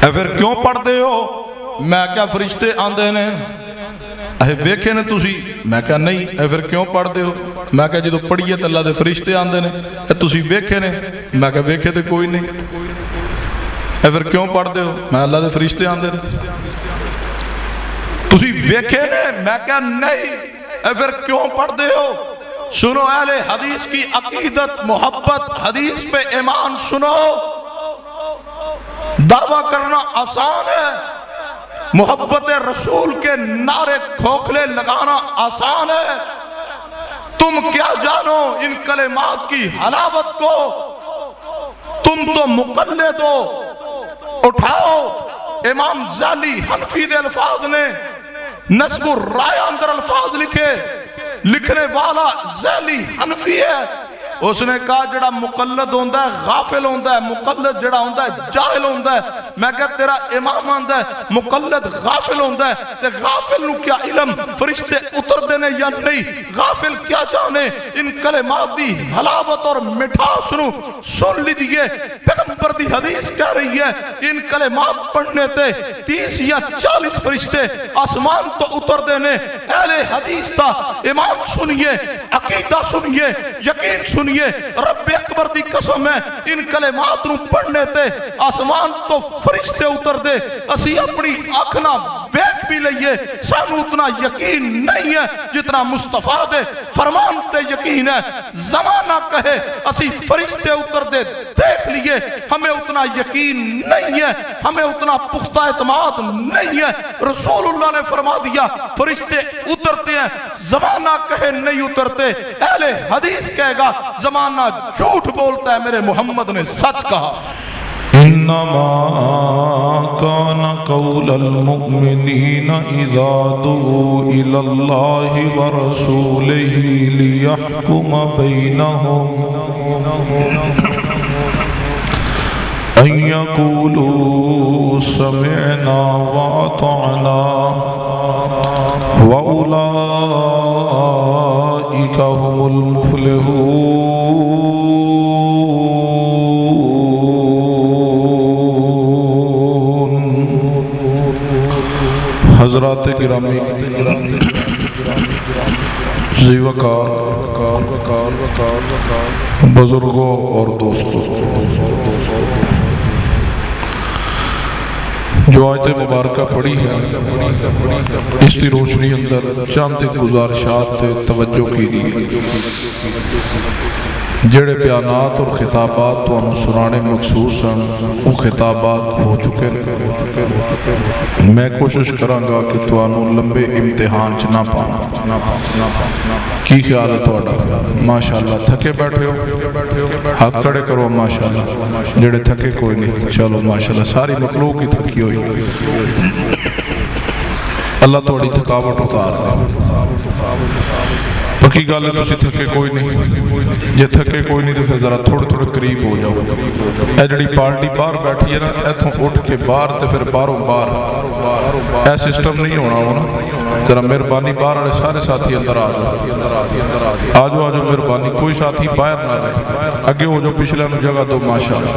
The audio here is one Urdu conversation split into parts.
اے پھر کیوں پڑھتے ہو؟ میں کیا فرشتے آندے نے اے ویکھے نے تسی؟ میں کہا نہیں۔ اے پھر کیوں پڑھتے ہو؟ میں کہا جدو پڑھیے تو اللہ دے فرشتے آندے نے۔ اے تسی ویکھے نے؟ میں کہا ویکھے تو کوئی نہیں۔ اے پھر کیوں پڑھتے ہو؟ میں اللہ دے فرشتے آندے نے۔ تسی ویکھے نے؟ میں کہا نہیں۔ اے پھر کیوں پڑھتے ہو؟ سنو اہل حدیث کی عقیدت، محبت، حدیث پہ ایمان سنو۔ دعویٰ کرنا آسان ہے، محبت رسول کے نعرے کھوکھلے لگانا آسان ہے۔ تم کیا جانو ان کلمات کی حلاوت کو؟ تم تو مقلد ہو۔ اٹھاؤ امام زالی حنفی دے الفاظ نے نسب الرائے اندر الفاظ لکھے، لکھنے والا زالی حنفی ہے۔ اس نے کہا جڑا مقلد ہوندہ ہے غافل ہوندہ ہے، مقلد جڑا ہوندہ ہے جاہل ہوندہ ہے۔ میں کہا تیرا امام ہوندہ ہے مقلد غافل ہوندہ ہے، تے غافل نو کیا علم فرشتے اتر دینے یا نہیں؟ غافل کیا جانے ان کلمات دی حلاوت اور مٹھاس نو؟ سن لیجئے پیغمبر دی حدیث کہہ رہی ہے ان کلمات پڑھنے تے 30 یا 40 فرشتے آسمان تو اتر دینے۔ اہل حدیث تا امام سنیے، عقیدہ سنیے، یقین سنیے۔ رب اکبر دی قسم ہے ان کلمات نو پڑھنے تے آسمان تو فرشتے اتر دے۔ اسی اپنی آنکھنا بیک بھی لئیے، سانو اتنا یقین نہیں ہے جتنا مصطفیٰ دے فرمان تے یقین ہے۔ زمانہ کہے اسی فرشتے اتر دے دیکھ لیے، ہمیں اتنا یقین نہیں ہے، ہمیں اتنا پختہ اعتماد نہیں ہے۔ رسول اللہ نے فرما دیا فرشتے اترتے ہیں، زمانہ کہے نہیں اترتے۔ اہل حدیث کہے گا زمانہ جھوٹ بولتا ہے، میرے محمد نے سچ کہا۔ انما كان قول المؤمنين اذا دعوا الى الله ورسوله ليحكم بينهم ان يقولوا سمعنا واطعنا واولئك هم المفلحون۔ حضرات گرامی، ذی وقار بزرگوں اور دوستوں، جو آیت مبارکہ پڑھی ہے اس کی روشنی اندر چند گزارشات توجہ کی دی۔ جڑے بیانات اور خطابات تو انہوں سنانے مخصوص ہیں وہ خطابات ہو چکے ہیں۔ میں کوشش کرانگا کہ تو انہوں لمبے امتحان چنا پانا۔ کی خیال ہے توڑا؟ ماشاءاللہ تھکے بیٹھے ہو؟ ہاتھ کھڑے کرو ماشاءاللہ۔ جڑے تھکے کوئی نہیں، چلو ماشاءاللہ ساری مخلوق کی تھکی ہوئی۔ اللہ توڑی تھکاوٹ اتار دے۔ پکی گالے تو سی تھکے کوئی نہیں، جے تھکے کوئی نہیں تو پھر ذرا تھوڑے تھوڑے قریب ہو جاؤ۔ اے جڑی پارٹی باہر بیٹھی ہے نا، ایتھوں اٹھ کے باہر تے پھر باہروں باہر، اے سسٹم نہیں ہونا ہونا۔ ذرا مہربانی باہر والے سارے ساتھی اندر آ جاؤ، آ جاؤ مہربانی، کوئی ساتھی باہر نہ رہے، اگے ہو جو پچھلے نو جگہ دو ماشاءاللہ۔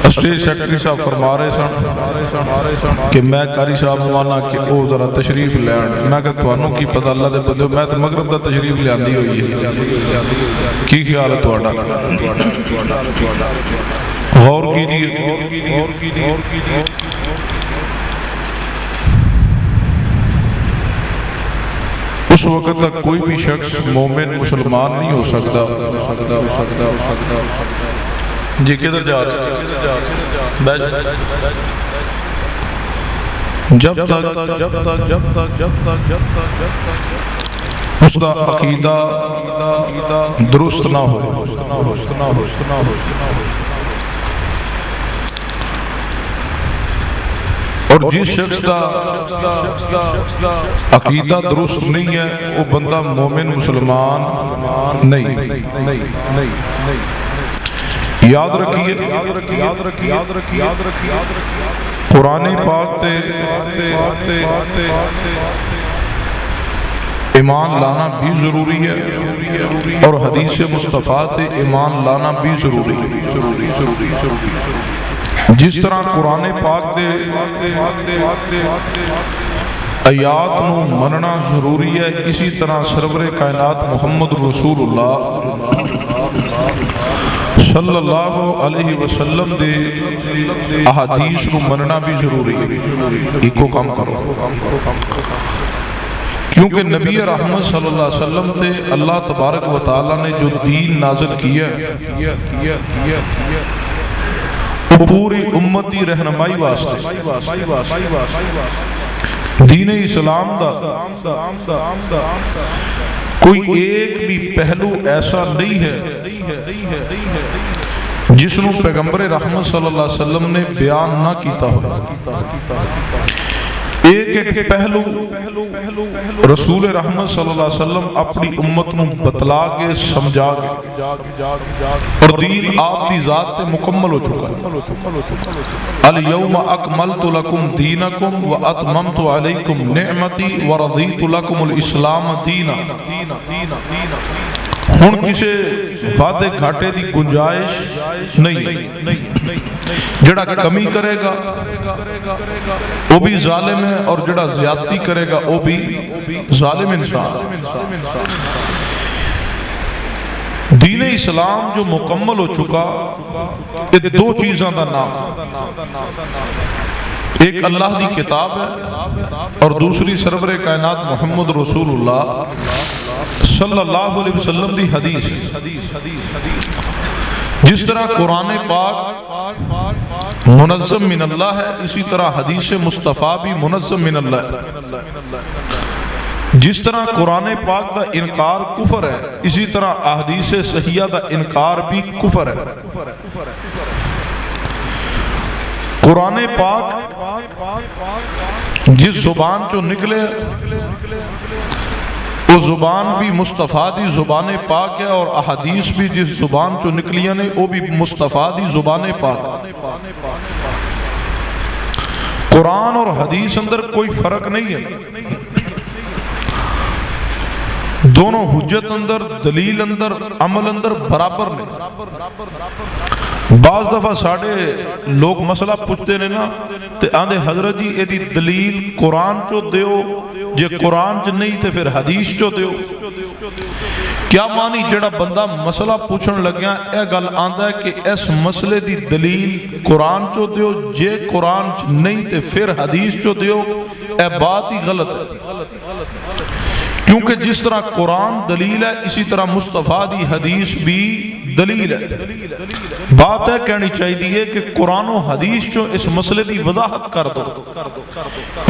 اسٹیج سیکٹری صاحب فرما رہے سن کہ میں قاری صاحب مانا کہ او ذرا تشریف لے آن۔ میں کہ تانوں کی پتہ اللہ دے بندے، میں تے مغرب دا تشریف لے آندی ہوئی ہے۔ کی خیال ہے تہاڈا؟ غور کیجیے۔ اس وقت تک کوئی بھی شخص مومن مسلمان نہیں ہو سکتا۔ جی کدھر جا رہے ہیں؟ جب تک اس کا عقیدہ درست نہ ہو، اور جس شخص کا عقیدہ درست نہیں ہے وہ بندہ مومن مسلمان نہیں۔ یاد رکھیے قرآن پاک تے ایمان لانا بھی ضروری ہے اور حدیث مصطفیٰ تے ایمان لانا بھی ضروری ہے۔ جس طرح قرآن پاک دے آیات نو مننا ضروری ہے، اسی طرح سرور کائنات محمد رسول اللہ صلی اللہ علیہ وسلم دے احادیث نو مننا بھی ضروری ہے۔ ایکو کام کرو، کیونکہ نبی رحمت صلی اللہ علیہ وسلم تے اللہ تبارک و تعالی نے جو دین نازل کیا وہ پوری امتی رہنمائی واسطے، دین اسلام دا کوئی ایک بھی پہلو ایسا نہیں ہے جس نو پیغمبر رحمت صلی اللہ علیہ وسلم نے بیان نہ کیتا ہو۔ ایک ایک پہلو رسول رحمت صلی اللہ علیہ وسلم اپنی امت نو بتلا کے سمجھا کے، اور دین آپ دی ذات تے مکمل ہو چکا ہے۔ الیوم اکملت لکم دینکم و اتممت علیکم نعمتی و رضیت لکم الاسلام دینا۔ ہن کسے وعدے گھاٹے دی گنجائش نہیں، جڑا کمی کرے گا وہ بھی ظالم ہے، اور جڑا زیادتی کرے گا وہ بھی ظالم انسان۔ دین اسلام جو مکمل ہو چکا، یہ دو چیزاں دا نام، ایک اللہ دی کتاب ہے اور دوسری سرور کائنات محمد رسول اللہ صلی اللہ علیہ وسلم دی حدیث ہے۔ جس طرح قرآن پاک منظم من اللہ ہے، اسی طرح حدیث مصطفیٰ بھی منظم من اللہ ہے۔ جس طرح قرآن پاک دا انکار کفر ہے، اسی طرح احادیث صحیحہ دا انکار بھی کفر ہے۔ قرآن پاک جس زبان جو نکلے وہ زبان بھی مصطفیٰ دی زبان پاک ہے، اور احادیث بھی جس زبان جو نکلیاں نے وہ بھی مصطفیٰ دی زبان پاک۔ قرآن اور حدیث اندر کوئی فرق نہیں ہے، دونوں حجت اندر، دلیل اندر، عمل اندر برابر نہیں۔ بعض دفعہ ساڑھے لوگ مسئلہ پوچھتے ہیں نا تے آندھے حضرت جی ایدی دلیل قرآن چو دیو، جے قرآن چ نہیں تے پھر حدیث چو دیو۔ کیا معنی جڑا بندہ مسئلہ پوچھن لگیا اے گل آندھا ہے کہ اس مسئلے دی دلیل قرآن چو دیو، جے قرآن چ نہیں تے پھر حدیث چو دیو، اے بات ہی غلط ہے۔ کیونکہ جس طرح قرآن دلیل ہے اسی طرح مصطفیٰ دی حدیث بھی دلیل ہے۔ بات ہے کہنی چاہیے کہ قرآن و حدیث جو اس مسئلے دی وضاحت کر دو،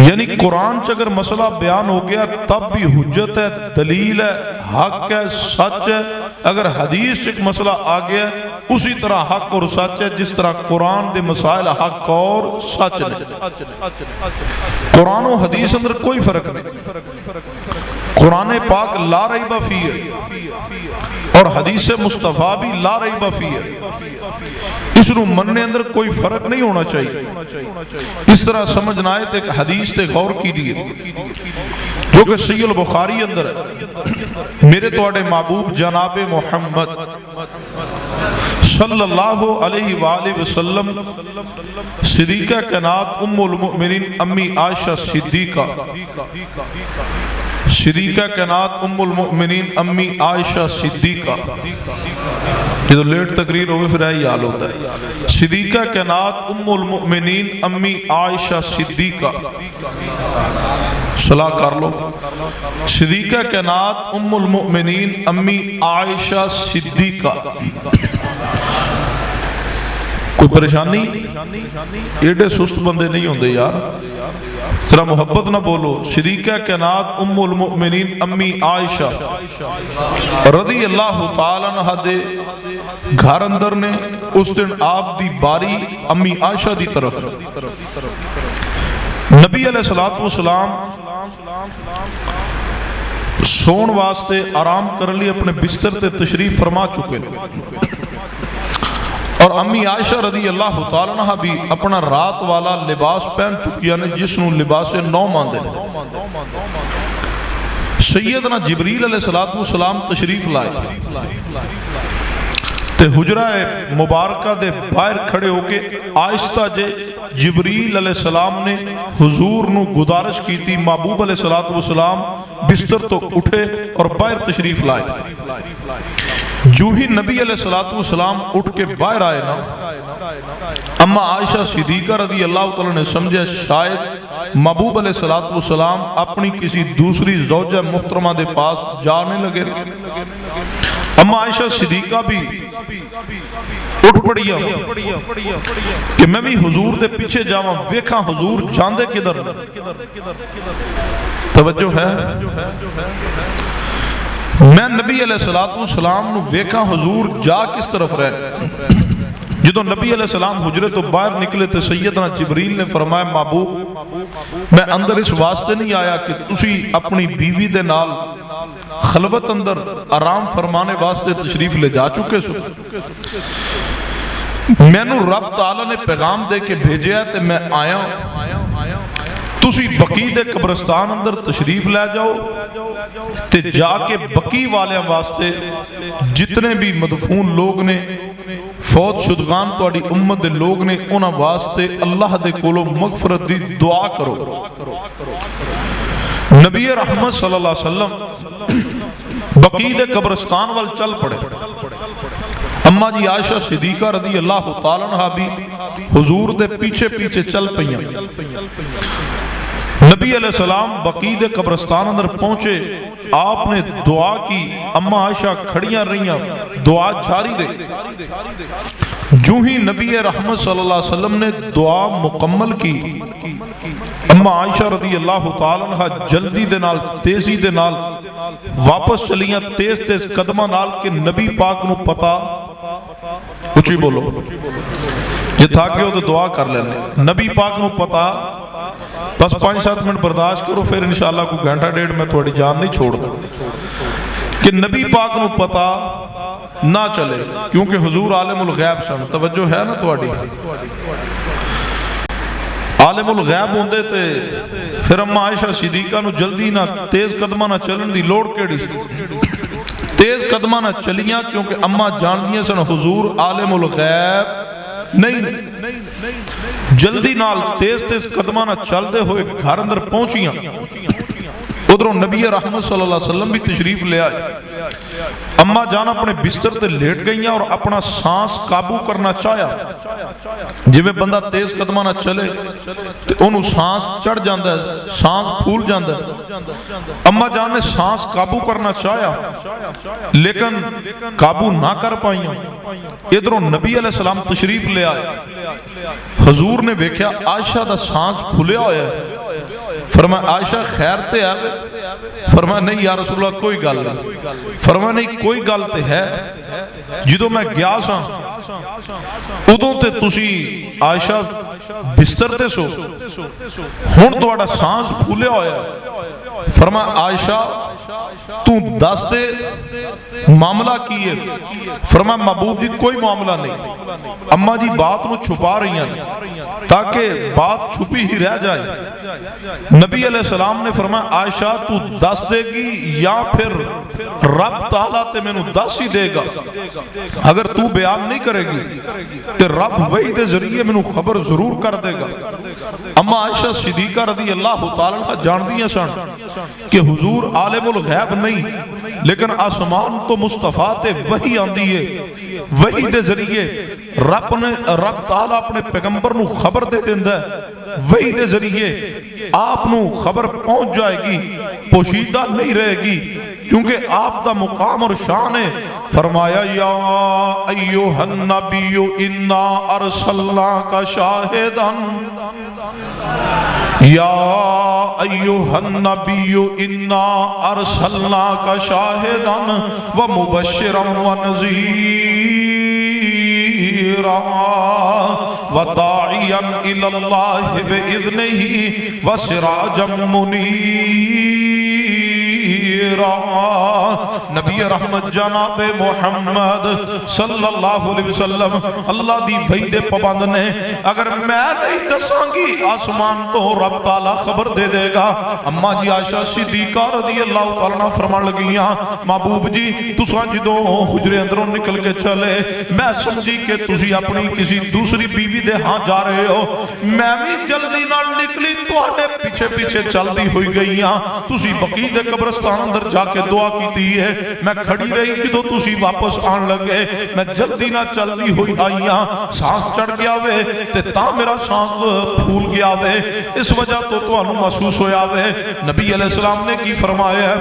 یعنی قرآن چ اگر مسئلہ بیان ہو گیا تب بھی حجت ہے، دلیل ہے، حق ہے، سچ ہے۔ اگر حدیث ایک مسئلہ آ گیا اسی طرح حق اور سچ ہے، جس طرح قرآن دے مسائل حق اور سچ ہے۔ قرآن و حدیث اندر کوئی فرق نہیں۔ قرآن پاک لا ریب فیہ ہے اور حدیث مصطفیٰ بھی لا ریب فیہ ہے، اس نو مننے اندر کوئی فرق نہیں ہونا چاہیے۔ اس طرح سمجھنا ہے ایک حدیث تے غور کیجئے جو کہ صحیح البخاری اندر ہے، میرے توڑے محبوب جناب محمد صلی اللہ علیہ وآلہ وسلم صدیقہ کائنات ام المؤمنین امی عائشہ صدیقہ، صدیقہ کائنات ام المؤمنین امی عائشہ صدیقہ، یہ تو لیٹ تقریر ہوئے پھر ہے حال ہوتا ہے۔ صدیقہ کائنات ام المؤمنین امی عائشہ صدیقہ، صلاح کر لو، صدیقہ کائنات ام المؤمنین امی عائشہ صدیقہ۔ کوئی پریشانی؟ ایڈے سست بندے نہیں ہوندے یار، ذرا محبت نہ بولو۔ صدیقہ کائنات ام المؤمنین امی عائشہ رضی اللہ تعالیٰ عنہ دے گھر اندر نے اس دن آپ دی باری امی عائشہ دی طرف، نبی علیہ السلام سون واسطے آرام کر لی اپنے بستر تے تشریف فرما چکے، اور امی عائشہ رضی اللہ تعالیٰ عنہ بھی اپنا رات والا لباس پہن چکیا نے جس نو لباس نو ماندے۔ سیدنا جبریل علیہ السلام تشریف لائے تے تے حجرہ مبارکہ دے باہر کھڑے ہو کے آہستہ جے جبریل علیہ السلام نے حضور نو گزارش کی تھی محبوب علیہ السلام بستر تو اٹھے اور باہر تشریف لائے. جو ہی نبی علیہ السلام اٹھ کے باہر آئے نا، اما عائشہ صدیقہ رضی اللہ تعالیٰ نے سمجھا شاید محبوب علیہ السلام اپنی کسی دوسری زوجہ محترمہ دے پاس جانے لگے. اما عائشہ صدیقہ بھی اٹھ پڑیا کہ میں بھی حضور دے پیچھے جاواں ویکھاں حضور جاندے کدھر. توجہ ہے؟ میں نبی علیہ السلام نو ویکھاں حضور جا کس طرف رہے. جدو نبی علیہ السلام حجرے تو باہر نکلے تو سیدنا جبریل نے فرمایا محبوب میں اندر اس واسطے نہیں آیا کہ تسی اپنی بیوی دے نال خلوت اندر آرام فرمانے واسطے تشریف لے جا چکے سو. میں نو رب تعالیٰ نے پیغام دے کے بھیجیا تے میں آیا تسی بقی دے قبرستان اندر تشریف لے جاؤ تے جا کے بقی والے واسطے جتنے بھی مدفون لوگ نے فوت شدگان توڑی امت دے لوگ نے انہاں واسطے اللہ دے کولو مغفرت دی دعا کرو. نبی رحمت صلی اللہ علیہ وسلم بقی دے قبرستان وال چل پڑے. اما جی عائشہ صدیقہ رضی اللہ تعالیٰ عنہ بھی حضور دے پیچھے پیچھے چل پئیاں. نبی علیہ السلام بقی دے قبرستان اندر پہنچے، آپ نے دعا کی. اما عائشہ کھڑیاں رہیاں، دعا جاری رہی. جو ہی نبی رحمت صلی اللہ علیہ وسلم نے دعا مکمل کی، اما عائشہ رضی اللہ تعالیٰ عنہ جلدی دے نال تیزی دے نال واپس چلیاں تیز تیز قدمہ نال کہ نبی پاک نو پتا کچھ بولو یہ تھا کہ وہ تو دعا کر لینے. نبی پاک نو پتا بس 5-7 منٹ برداشت کرو پھر انشاءاللہ کوئی گھنٹہ ڈیڑھ میں تھوڑی جان نہیں چھوڑ دا کہ نبی پاک نو پتا نہ چلے کیونکہ حضور عالم الغیب سن. توجہ ہے نا تھوڑی؟ عالم الغیب ہوندے تے پھر اما عائشہ صدیقہ نو جلدی نہ تیز قدمہ نہ چلن دی لوڑ کیڑی سی. تیز قدمہ نہ چلیاں کیونکہ اما جان دیاں سن حضور عالم الغیب نہیں. جلدی نال تیز تیز قدمہ نہ چل دے ہوئے گھر اندر پہنچیاں. ادھروں نبی رحمت صلی اللہ علیہ وسلم بھی تشریف لے آئے. اما جان اپنے بستر تے لیٹ گئیاں اور اپنا سانس قابو کرنا چاہیا. جی میں بندہ تیز قدمہ نہ چلے تو انہوں سانس چڑھ جاندہ ہے، سانس پھول جاندہ ہے. اما جان نے سانس قابو کرنا چاہیا لیکن قابو نہ کر پائیاں. ادھروں نبی علیہ السلام تشریف لے آئے. حضور نے ویکھیا عائشہ دا سانس پھولیا ہویا ہے. فرمایا عائشہ خیر تے آوے؟ فرمایا نہیں یا رسول اللہ کوئی گل نہیں. فرمایا نہیں کوئی گل تے ہے. جدو میں گیا سا ادوں تے تسی عائشہ بستر تے سو ہن تہاڈا سانس پھولیا ہویا ہے. فرمایا عائشہ تو دس دے معاملہ کی ہے. فرمایا محبوب جی کوئی معاملہ نہیں. اما جی بات نو چھپا رہی ہیں تاکہ بات چھپی ہی رہ جائے. نبی علیہ السلام نے فرمایا عائشہ تو دس دے گی یا پھر رب تعالیٰ تے میں نو دس ہی دے گا. اگر تو بیان نہیں کرے گی تے رب وحی دے ذریعے میں نو خبر ضرور کر دے گا. اما عائشہ صدیقہ رضی اللہ تعالیٰ عنہ جان دیاں سن کہ حضور عالم الغیب نہیں لیکن آسمان تو مصطفیٰ تے وحی آندی ہے. وحی دے ذریعے رب تعالیٰ اپنے پیغمبر نو خبر دے دیندہ ہے. وحی دے ذریعے آپ نو خبر پہنچ جائے گی، پوشیدہ نہیں رہے گی کیونکہ آپ دا مقام اور شان ہے. فرمایا یا ایوہ النبی انا ارسلناک شاہداً یا ایوہ النبی انا ارسلناک شاہداً ومبشراً ونذیراً وداعیاً الاللہ بإذنہ وسراجاً منیراً نبی رحمت جناب محمد صلی اللہ علیہ وسلم اللہ دی وحی دے پابند نے اگر میں نہیں دساں گی آسمان تو رب تعالیٰ خبر دے دے گا۔ اما جی عائشہ صدیقہ رضی اللہ تعالیٰ عنہ فرمان لگیاں محبوب جی تساں جدوں حجرے اندروں نکل کے چلے میں سمجھی کہ تسی اپنی کسی دوسری بیوی دے ہاں جا رہے ہو، میں بھی جلدی نال نکلی تواڈے پیچھے پیچھے چلدی ہوئی گئیاں، تسی بقیع دے قبرستان اندر جا کے دعا کیتی ہے، میں کھڑی رہی جدوں تسی واپس آن لگے میں جلدی نہ چلدی ہوئی آئیاں، سانس چڑھ گیا وے تے تا میرا سانس پھول گیا وے، اس وجہ تو تانوں محسوس ہویا وے۔ نبی علیہ السلام نے کی فرمایا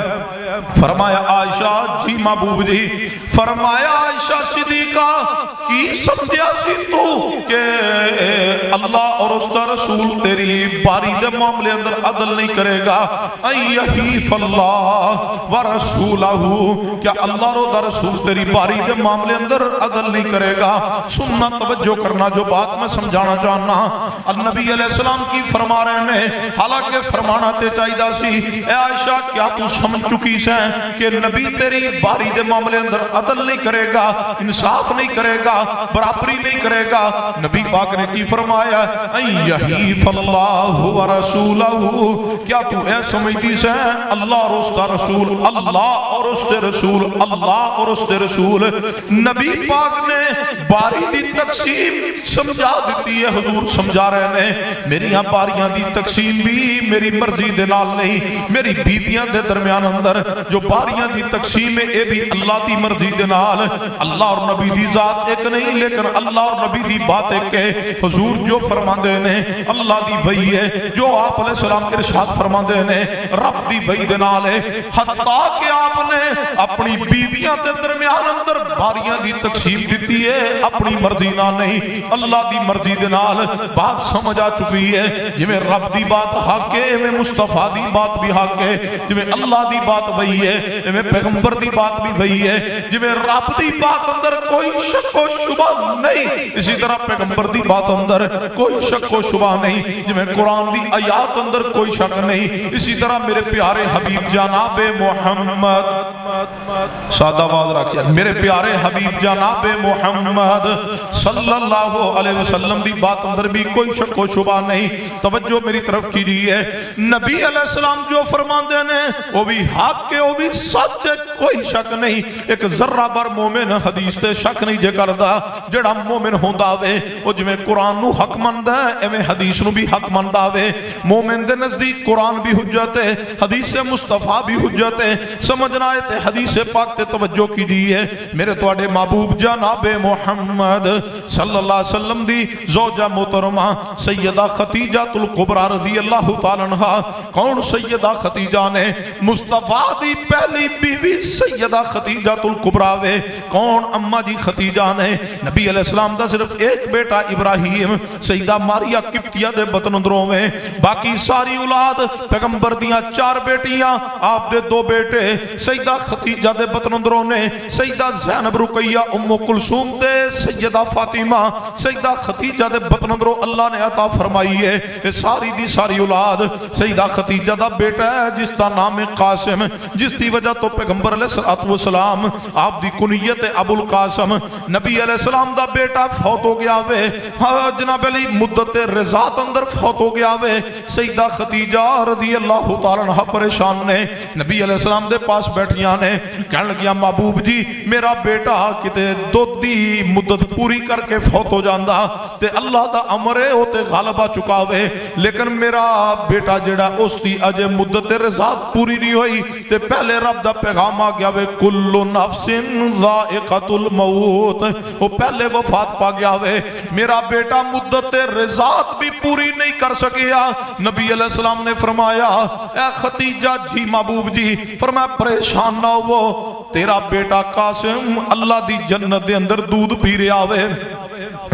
فرمایا عائشہ جی محبوب جی فرمایا عائشہ صدیقہ کی سمجھیا سی تو کہ اللہ اور اس کا رسول تیری باری دے معاملے اندر عدل نہیں کرے گا، ایحیف اللہ ورسولہ کیا اللہ اور دا رسول تیری باری دے معاملے اندر عدل نہیں کرے گا؟ سننا توجہ کرنا جو بات میں سمجھانا چاہنا النبی علیہ السلام کی فرما رہے ہیں حالانکہ فرمانا تے چاہیدہ سی اے عائشہ کیا تو سمجھ چکی سے کہ نبی تیری باری دے معاملے اندر عدل نہیں کرے گا، انصاف نہیں کرے گا، برابری نہیں کرے گا؟ نبی پاک نے کی فرمایا ایحیف اللہ ورسولہ کیا تو اے سمجھتی سے اللہ اور اس کا رسول اللہ اور اس کے رسول اللہ اور اس کے رسول نبی پاک نے باری دی تقسیم سمجھا دیتی ہے، حضور سمجھا رہے ہیں میری یہاں باریاں دی تقسیم بھی میری مرضی دے نال نہیں، میری بیویاں دے درمیان اندر جو باریاں دی تقسیم ہے اے بھی اللہ دی مرضی دے نال، اللہ اور نبی دی ذات ایک نہیں لیکن اللہ اور نبی دی بات ایک ہے۔ حضور جو فرماندے نے اللہ دی وحی ہے، جو آپ علیہ السلام کے ارشاد فرماندے نے رب دی وحی دے نال ہے، حتیٰ کہ آپ نے اپنی بیویاں دے درمیان اندر باریاں دی تقسیم دیتی ہے اپنی مرضی نہ نہیں اللہ دی مرضی دے نال، بات سمجھ آ چکی ہے جی میں رب دی بات حق ہے میں مصطفیٰ دی بات بھی حق ہے، جی میں اللہ دی بات وہی ہے، میں پیغمبر دی بات بھی وہی ہے، جی میں رب دی بات اندر کوئی شک و شبہ نہیں اسی طرح پیغمبر دی بات اندر کوئی شک و شبہ نہیں، جی میں قرآن دی آیات اندر کوئی شک نہیں، اسی طرح میرے پیارے حبیب جناب محمد سادہ آواز رکھیے میرے پیارے حبیب جناب محمد صلی اللہ علیہ وسلم دی بات اندر بھی کوئی شک و شبہ نہیں۔ توجہ میری طرف کیجئے نبی علیہ السلام جو فرماندے نے وہ بھی حق کے وہ بھی سچ ہے کوئی شک نہیں، ایک ذرہ بر مومن حدیث تے شک نہیں جے کردا، جڑا مومن ہوندا وے وہ جویں قرآن نو حق مندا ہے ایویں حدیث نو بھی حق مندا وے، مومن دے نزدیک قرآن بھی حجت ہے، حدیث مصطفیٰ بھی حجت ہے، سمجھنا ہے تے حدیث پاک تے توجہ کیجئے میرے تواڈے محبوب جناب محمد صلی اللہ علیہ وسلم دی زوجہ محترمہ سیدہ خدیجہ الکبریٰ رضی اللہ تعالیٰ عنہ، کون سیدہ خدیجہ نے مصطفیٰ دی پہلی بیوی سیدہ خدیجہ الکبریٰ وے، کون اماں جی خدیجہ نے نبی علیہ السلام دا صرف ایک بیٹا ابراہیم سیدہ ماریہ قبطیہ دے بطن اندروں میں، باقی ساری اولاد پیغمبر دیاں 4 بیٹیاں آپ دے 2 بیٹے سیدہ خدیجہ دے بطن اندروں نے، سیدہ زینب رقیہ ام کلثوم دے سیدہ فاطمہ سیدہ خدیجہ دے بطن اندروں اللہ نے عطا فرمائی ہے، یہ ساری دی ساری اولاد سیدہ خدیجہ دا بیٹا ہے جس دا نام قاسم، جس دی وجہ تو پیغمبر علیہ السلام آپ دی کنیت ابو القاسم، نبی علیہ السلام دا بیٹا فوت ہو گیا وے، جناب علی مدت رضاعت اندر فوت ہو گیا وے، سیدہ خدیجہ رضی اللہ تعالیٰ عنہ پریشان نے نبی علیہ السلام دے پاس بیٹھیاں نے کہنے لگیا محبوب جی میرا بیٹا کتے دودھ دی مدت پوری کر کے فوت ہو جاندہ تے اللہ دا امر ہے ہوتے غالب آ چکا ہوئے لیکن میرا بیٹا جڑا اس دی اجے مدت رضاعت پوری نہیں ہوئی تے پہلے رب دا پیغام آ گیا وے کل نفس ذائقۃ الموت، وہ پہلے وفات پا گیا وے، میرا بیٹا مدت رضاعت بھی پوری نہیں کر سکیا۔ نبی علیہ السلام نے فرمایا اے خدیجہ جی محبوب جی فرمایا پریشان نہ ہو، تیرا بیٹا قاسم اللہ دی جنت دے اندر دودھ پی رہا وے،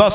10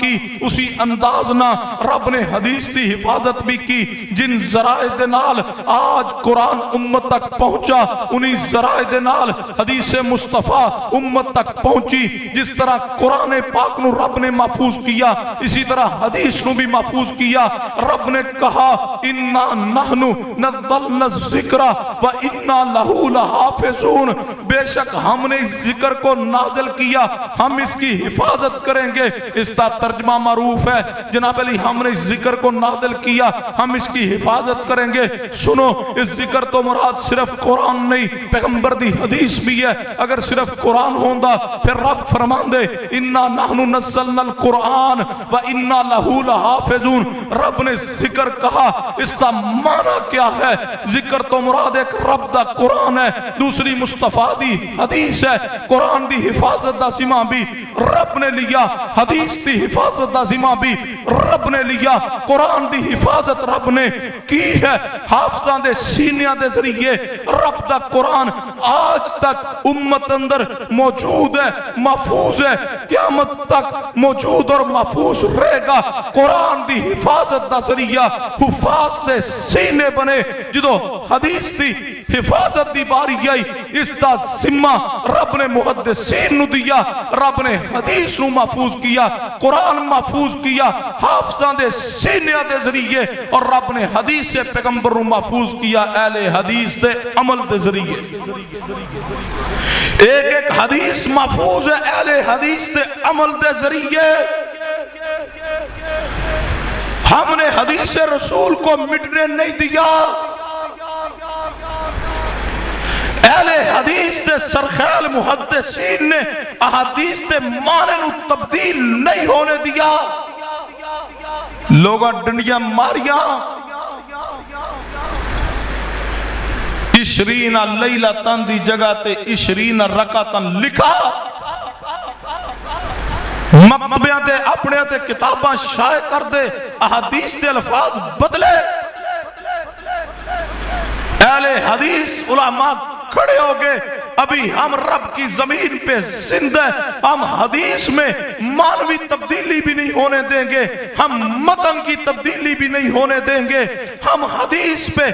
کی اسی انداز نہ رب نے حدیث دی حفاظت بھی کی. جن ذرائع دے نال آج قرآن امت تک پہنچا انہی ذرائع دے نال حدیث مصطفیٰ امت تک پہنچی. جس طرح قرآن پاک نو رب نے محفوظ کیا اسی طرح حدیث نو بھی محفوظ کیا. رب نے کہا انا نحن نزلنا الذکر و انا لہو لحافظون, بے شک ہم نے اس ذکر کو نازل کیا ہم اس کی حفاظت کریں گے. اس کا ترجمہ معروف ہے جناب علی, ہم نے اس ذکر کو نازل کیا ہم اس کی حفاظت کریں گے. سنو اس ذکر تو مراد صرف قرآن نہیں پیغمبر دی حدیث بھی ہے. اگر صرف قرآن ہوندا پھر رب فرمان دے انا نحن نزلنا القرآن و انا لہو لحافظون. رب نے ذکر کہا اس کا معنی کیا ہے؟ ذکر تو مراد ایک رب دا قرآن ہے, دوسری مصطفیٰ دی حدیث ہے. قرآن دی حفاظت دا ذمہ بھی رب نے لیا, حدیث دی حفاظت دا ذمہ بھی رب نے لیا. قرآن دی حفاظت رب نے کی ہے حافظان دے سینیاں دے ذریعے. رب دا قرآن آج تک امت اندر موجود ہے, محفوظ ہے, قیامت تک موجود اور محفوظ رہے گا. قرآن دی حفاظت دا ذریعہ حفاظ دے سینے بنے. جدو حدیث دی حفاظت دی باری آئی اس دا ذمہ رب نے محدثین نو دیا, رب نے حدیث نو محفوظ کیا, قرآن محفوظ کیا حافظان دے سینیاں دے ذریعے, اور رب نے حدیث سے پیغمبر نو محفوظ کیا اہل حدیث دے عمل دے ذریعے. ایک ایک حدیث محفوظ ہے اہل حدیث دے عمل دے ذریعے. ہم نے حدیث رسول کو مٹنے نہیں دیا. اہل حدیث دے سرخیل محدثین نے احادیث دے معنی نو تبدیل نہیں ہونے دیا. لوگاں ڈنڈیاں ماریاں 20 لیلتاً دی جگہ تے 20 رکعتاً لکھا. مکتبیاں تے اپنے تے کتاباں شائع کر دے, احادیث تے الفاظ بدلے. اہل حدیث علماء کھڑے ہو گئے ابھی ہم رب کی زمین پہ زندہ ہے, ہم حدیث میں معنوی تبدیلی بھی نہیں ہونے دیں گے, ہم متن کی تبدیلی بھی نہیں ہونے دیں گے, ہم حدیث پہ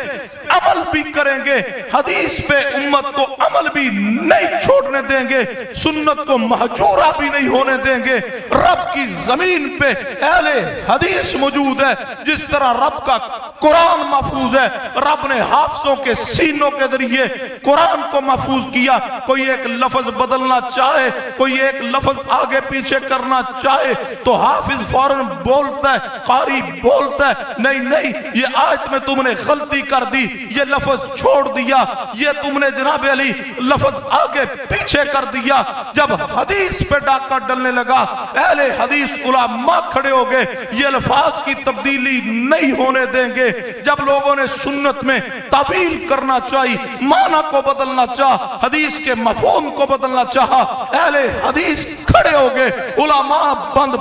عمل بھی کریں گے, حدیث پہ امت کو عمل بھی نہیں چھوڑنے دیں گے, سنت کو مہجورہ بھی نہیں ہونے دیں گے. رب کی زمین پہ اہل حدیث موجود ہے. جس طرح رب کا قرآن محفوظ ہے, رب نے حافظوں کے سینوں کے ذریعے قرآن کو محفوظ کیا. کوئی ایک لفظ بدلنا چاہے, کوئی ایک لفظ آگے پیچھے کرنا چاہے تو حافظ فوراً بولتا ہے, قاری بولتا ہے نہیں یہ آیت میں تم نے غلطی کر دی, یہ لفظ چھوڑ دیا, یہ تم نے جناب علی لفظ آگے پیچھے کر دیا. جب حدیث پہ ڈاکہ ڈلنے لگا اہل حدیث علماء کھڑے ہو گئے, یہ الفاظ کی تبدیلی نہیں ہونے دیں گے. جب لوگوں نے سنت میں تعویل کرنا چاہی, معنی کو بدلنا چاہ, حدیث کے مفہوم کو بدلنا چاہا, اہل حدیث کھڑے ہو گئے, علماء باندھ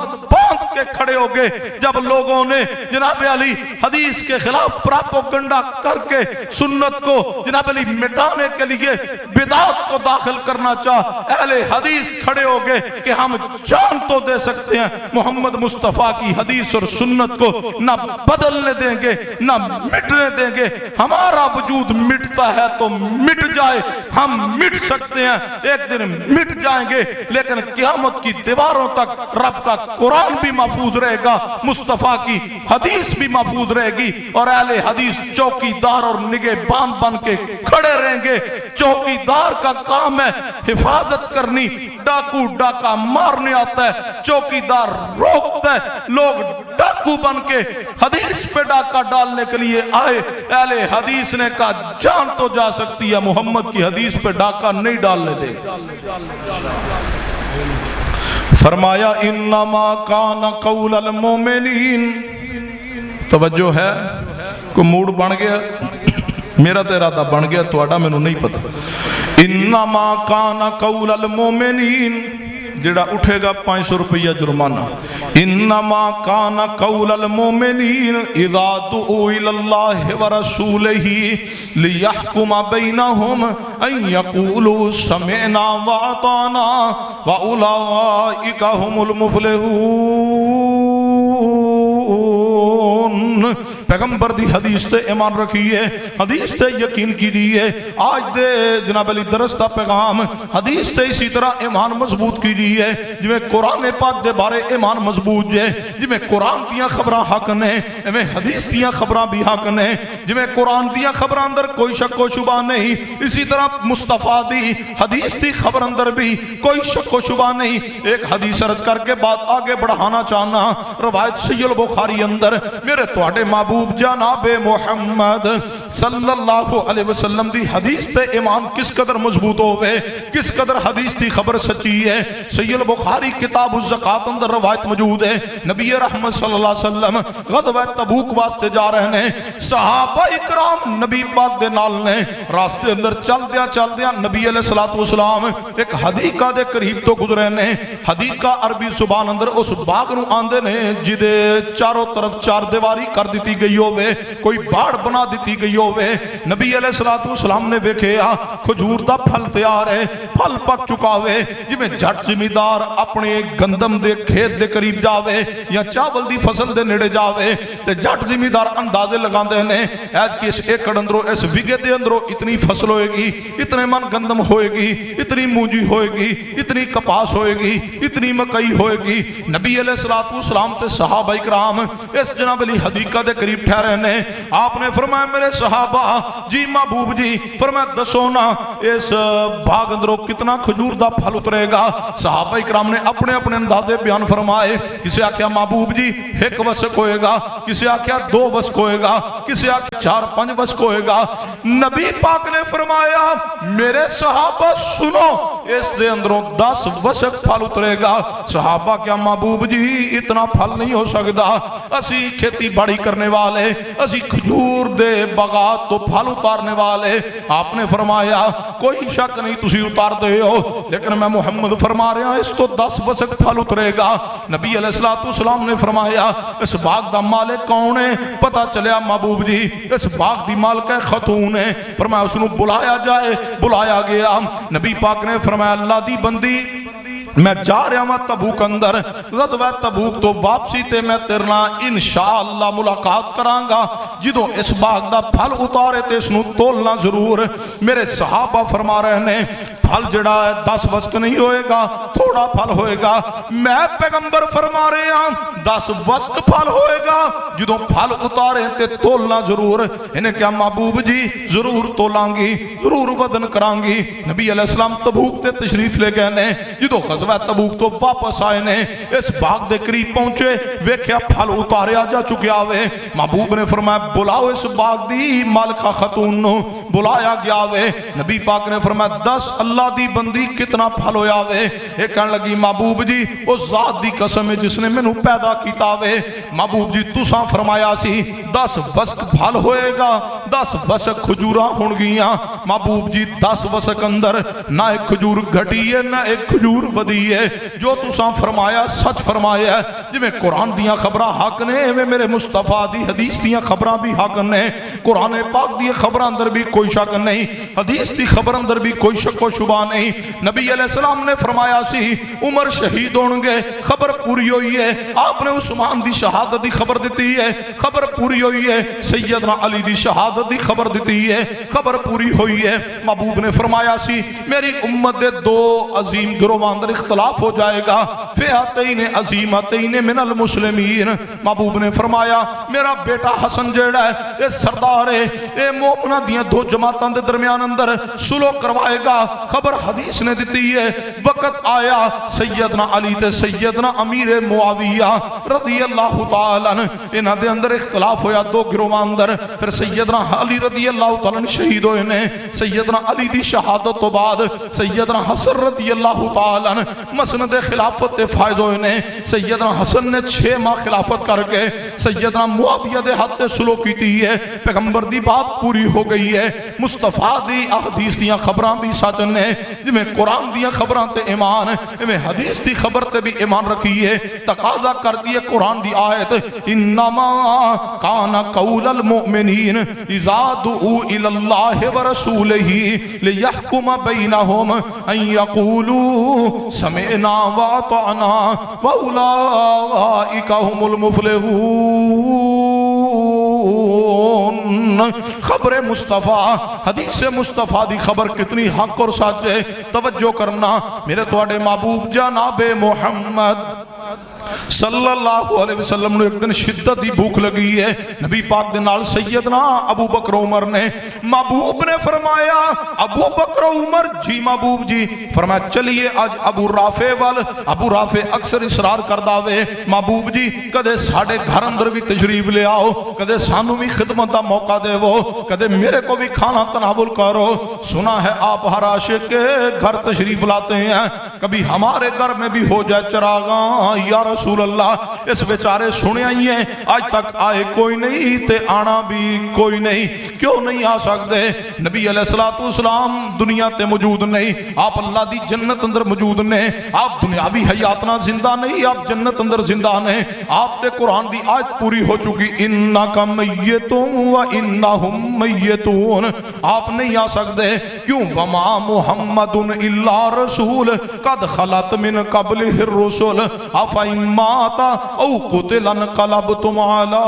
کے کھڑے ہو گئے. جب لوگوں نے جناب علی حدیث کے خلاف پراپوگنڈا کر کے سنت کو جناب علی مٹانے کے لیے بدعت کو داخل کرنا چاہ, اہل حدیث کھڑے ہو گئے کہ ہم جان تو دے سکتے ہیں محمد مصطفیٰ کی حدیث اور سنت کو نہ بدلنے دیں گے نہ مٹنے دیں گے. ہمارا وجود مٹتا ہے تو مٹ جائے, ہم مٹ سکتے ہیں, ایک دن مٹ جائیں گے, لیکن قیامت کی دیواروں تک رب کا قرآن بھی محفوظ رہے گا, مصطفیٰ کی حدیث بھی محفوظ رہے گی, اور اہل حدیث چوکیدار اور نگہبان بن کے کھڑے رہیں گے. چوکیدار کا کام ہے حفاظت کرنی, ڈاکو ڈاکہ مارنے آتا ہے, چوکیدار روکتا ہے. لوگ ڈاکو بن کے حدیث پہ ڈاکہ ڈالنے کے لیے آئے, اہل حدیث نے کہا جان تو جا سکتی ہے, محمد کی حدیث پہ ڈاکہ نہیں ڈالنے دے. فرمایا انما کان قول المومنین. توجہ ہے, کوئی موڈ بن گیا, میرا تو ارادہ بن گیا, تواڈا مینوں نہیں پتا. انما کان قول المومنین, جڑا اٹھے گا 500 روپیہ جرمانہ. انما کان قول المومنین اذا دعوا الی اللہ ورسولہ لیحکم بینہم ان یقولوا سمعنا واطعنا واولئک هم المفلحون. پیغمبر دی حدیث تے ایمان رکھیے، حدیث تے یقین کیجیے۔ آج دے جناب علی درس دا پیغام حدیث تے اسی طرح ایمان مضبوط کیجیے، جویں قرآن پاک دے بارے ایمان مضبوط جے، جویں قرآن دیاں خبراں حق نے ایویں حدیث دیاں خبراں بھی حق نے، جویں قرآن دیاں خبراں اندر کوئی شک و شبہ نہیں، اسی طرح مصطفیٰ دی حدیث دی خبر اندر بھی کوئی شک و شبہ نہیں۔ ایک حدیث عرض کر کے بات آگے بڑھانا چاہنا، روایت صحیح البخاری اندر میرے تواڈے محبوب جناب محمد صلی اللہ علیہ وسلم دی حدیث تے ایمان کس قدر مضبوط ہوئے، کس قدر حدیث دی خبر سچی ہے۔ صحیح البخاری کتاب الزکاة اندر روایت موجود ہے، نبی رحمت صلی اللہ علیہ وسلم غزوہ تبوک واسطے جا رہے ہیں، صحابہ اکرام نبی پاک دے نال نے، راستے اندر چل دیا نبی علیہ الصلوۃ والسلام ایک حدیقہ دے قریب تو گزرے نے۔ حدیقہ عربی زبان اندر اس باغ نو آندے نے جدے چاروں طرف چار دیواری کر دیتی گئی ہوئے، کوئی باڑ بنا دیتی گئی ہوئے۔ نبی علیہ الصلوۃ والسلام نے ویکھیا کھجور دا پھل تیار ہے، پھل پک چکا ہوئے، جویں جٹ زمیندار اپنے گندم دے کھیت دے قریب جاوے یا چاول دی فصل دے نیڑے جاوے تے جٹ زمیندار اندازے لگاندے نے ایج کہ اس ایکڑ اندروں اس وگے دے اندروں اتنی فصل ہوئے گی، اتنے من گندم ہوئے گی، اتنی مونجی ہوئے گی، اتنی کپاس ہوئے گی، اتنی مکئی ہوئے گی۔ نبی علیہ الصلوۃ والسلام تے صحابہ اکرام اس جناب علی حدیقہ دے قریب ٹھہرے نے۔ آپ نے فرمایا میرے صحابہ جی محبوب جی، فرمایا دسو نا اس باغ اندروں کتنا کھجور دا پھل اترے گا۔ صحابہ اکرام نے اپنے اپنے اندازے بیان فرمائے، کسی آکھیا محبوب جی 1 وسق ہوئے گا، کسی آکھیا 2 وسق ہوئے گا، کسی آکھیا 4-5 وسق ہوئے گا۔ نبی پاک نے فرمایا میرے صحابہ سنو اس دے اندروں 10 وسق پھل اترے گا۔ صحابہ کیا محبوب جی اتنا پھل نہیں ہو سکتا، اسی کھیتی باڑی کرنے والے، اسی کھجور دے باغات تو پھل اتارنے والے۔ آپ نے فرمایا کوئی شک نہیں تسی اتار دے ہو، لیکن میں محمد فرما رہا اس تو 10 وسق پھل اترے گا۔ نبی علیہ الصلوۃ والسلام نے فرمایا اس باغ دا مالک کون ہے؟ پتہ چلیا محبوب جی اس باغ دی مالک خاتون ہے۔ فرمایا اس نو بلایا جائے، بلایا گیا۔ نبی پاک نے فرمایا اللہ دی بندی میں جا رہا ہوں تبوک اندر، غزوہ تبوک تو واپسی تے میں تیرنا انشاءاللہ ملاقات کرانگا، جدو اس باغ دا پھل اتارے تے اس نو تولنا ضرور۔ میرے صحابہ فرما رہے ہیں پھل جڑا ہے 10 وسق نہیں ہوئے گا، تھوڑا پھل ہوئے گا۔ میں پیغمبر فرما رہے ہیں 10 وسق پھل ہوئے گا، جدو پھل اتارے تے تولنا ضرور۔ انہیں کیا محبوب جی ضرور تولانگی، ضرور وزن کرانگی۔ نبی علیہ السلام تبوک تے تشریف لے گئے نے، جدو غزوہ تبوک تو واپس آئے نے، اس باغ دے قریب پہنچے، ویکھیا پھل اتاریا جا چکیا ہوئے۔ محبوب نے فرمایا بلاؤ اس باغ دی مالکہ خاتون نو، بلایا گیا ہوئے۔ نبی پاک نے فرمایا 10 اللہ دی بندی کتنا پھل ہویا ہوئے؟ ایک کہنے لگی محبوب جی اس ذات دی قسم ہے جس نے میں نو پیدا کیتا ہوئے، محبوب جی تساں فرمایا سی 10 وسق پھل ہوئے گا، 10 وسق کھجوراں ہون گیاں۔ محبوب جی 10 وسق اندر نہ ایک کھجور گھٹی ہے نہ ایک کھجور ودی ہے، جو تساں فرمایا سچ فرمایا ہے۔ جی میں قرآن دیاں خبراں حق نے، میں میرے مصطفیٰ دی حدیث دیاں خبراں بھی حق نے، قرآن پاک دی خبراں اندر بھی کوئی شک نہیں، حدیث دی خبر اندر بھی کوئی شک و شبہ نہیں۔ نبی علیہ السلام نے فرمایا سی عمر شہید ہونگے، خبر پوری ہوئی ہے۔ آپ نے عثمان دی شہادت دی خبر دیتی ہے، خبر پوری ہوئی ہے۔ سیدنا علی دی شہادت دی خبر دیتی ہے، خبر پوری ہوئی ہے۔ محبوب نے فرمایا سی میری امت دے 2 عظیم گروہ اندر اختلاف ہو جائے گا، فئتین عظیمتین من المسلمین۔ محبوب نے فرمایا میرا بیٹا حسن جیڑا ہے یہ سردار ہے، یہ مومنہ دیاں 2 جماعتاں دے درمیان اندر سلو کروائے گا۔ خبر حدیث نے دیتی ہے، وقت آیا سیدنا علی تے سیدنا امیر معاویہ رضی اللہ تعالیٰ عنہ انہاں دے اندر اختلاف ہویا 2 گروہ اندر۔ پھر سیدنا علی رضی اللہ تعالیٰ عنہ شہید ہوئے نے۔ سیدنا علی دی شہادت تو بعد سیدنا حسن رضی اللہ تعالیٰ عنہ مسند خلافت فائز ہوئے نے۔ سیدنا حسن نے 6 ماہ خلافت کر کے سیدنا معاویہ دے ہاتھ سلو کیتی ہے۔ پیغمبر دی بات پوری ہو گئی ہے، مصطفیٰ دی احادیث دیاں خبراں بھی سچ نے، جویں قرآن دیاں خبراں تے ایمان، میں حدیث دی خبر تے بھی ایمان رکھیے۔ تقاضا کر دیے قرآن دی آیت انما کان قول المؤمنین اذا دعوا الی اللہ ورسولہ لیحکم بینہم ان یقولوا سمعنا واطعنا واولئک هم المفلحون۔ خبر مصطفیٰ حدیث مصطفیٰ دی خبر کتنی حق اور سچ ہے. توجہ کرنا میرے تواڈے محبوب جناب محمد صلی اللہ علیہ وسلم نے ایک دن شدت دی بھوک لگی ہے. نبی پاک دے نال سیدنا ابو بکر عمر نے محبوب نے فرمایا ابو بکر عمر جی محبوب جی. فرمایا چلیے آج ابو رافع وال. ابو رافع اکثر اصرار کردا وے محبوب جی کدے ساڈے گھر اندر بھی تشریف لے آؤ, کدے سانو بھی خدمت دا موقع دے وہ, کدے میرے کو بھی کھانا تناول کرو. سنا ہے آپ ہر عاشق کے گھر تشریف لاتے ہیں, کبھی ہمارے گھر میں بھی ہو جائے چراغاں یا رسول اللہ. اس بیچارے سنے آئی ہیں آج تک آئے کوئی نہیں تے آنا بھی کوئی نہیں. کیوں نہیں آ سکتے؟ نبی علیہ السلام دنیا تے موجود نہیں, آپ اللہ دی جنت اندر موجود نے. آپ دنیاوی حیاتنا زندہ نہیں, آپ جنت اندر زندہ نے. آپ تے قرآن دی آیت پوری ہو چکی انکا میتون و انہم میتون. آپ نہیں آ سکتے. کیوں؟ وما محمد الا رسول قد خلت من قبلہ الرسل افئن مات او قتل انقلبتم علی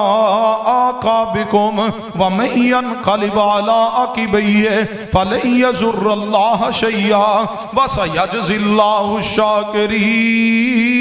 اعقابکم ومن ينقلب علی عقبیہ فلن یضر اللہ شیئا وسیجزی اللہ الشاکرین.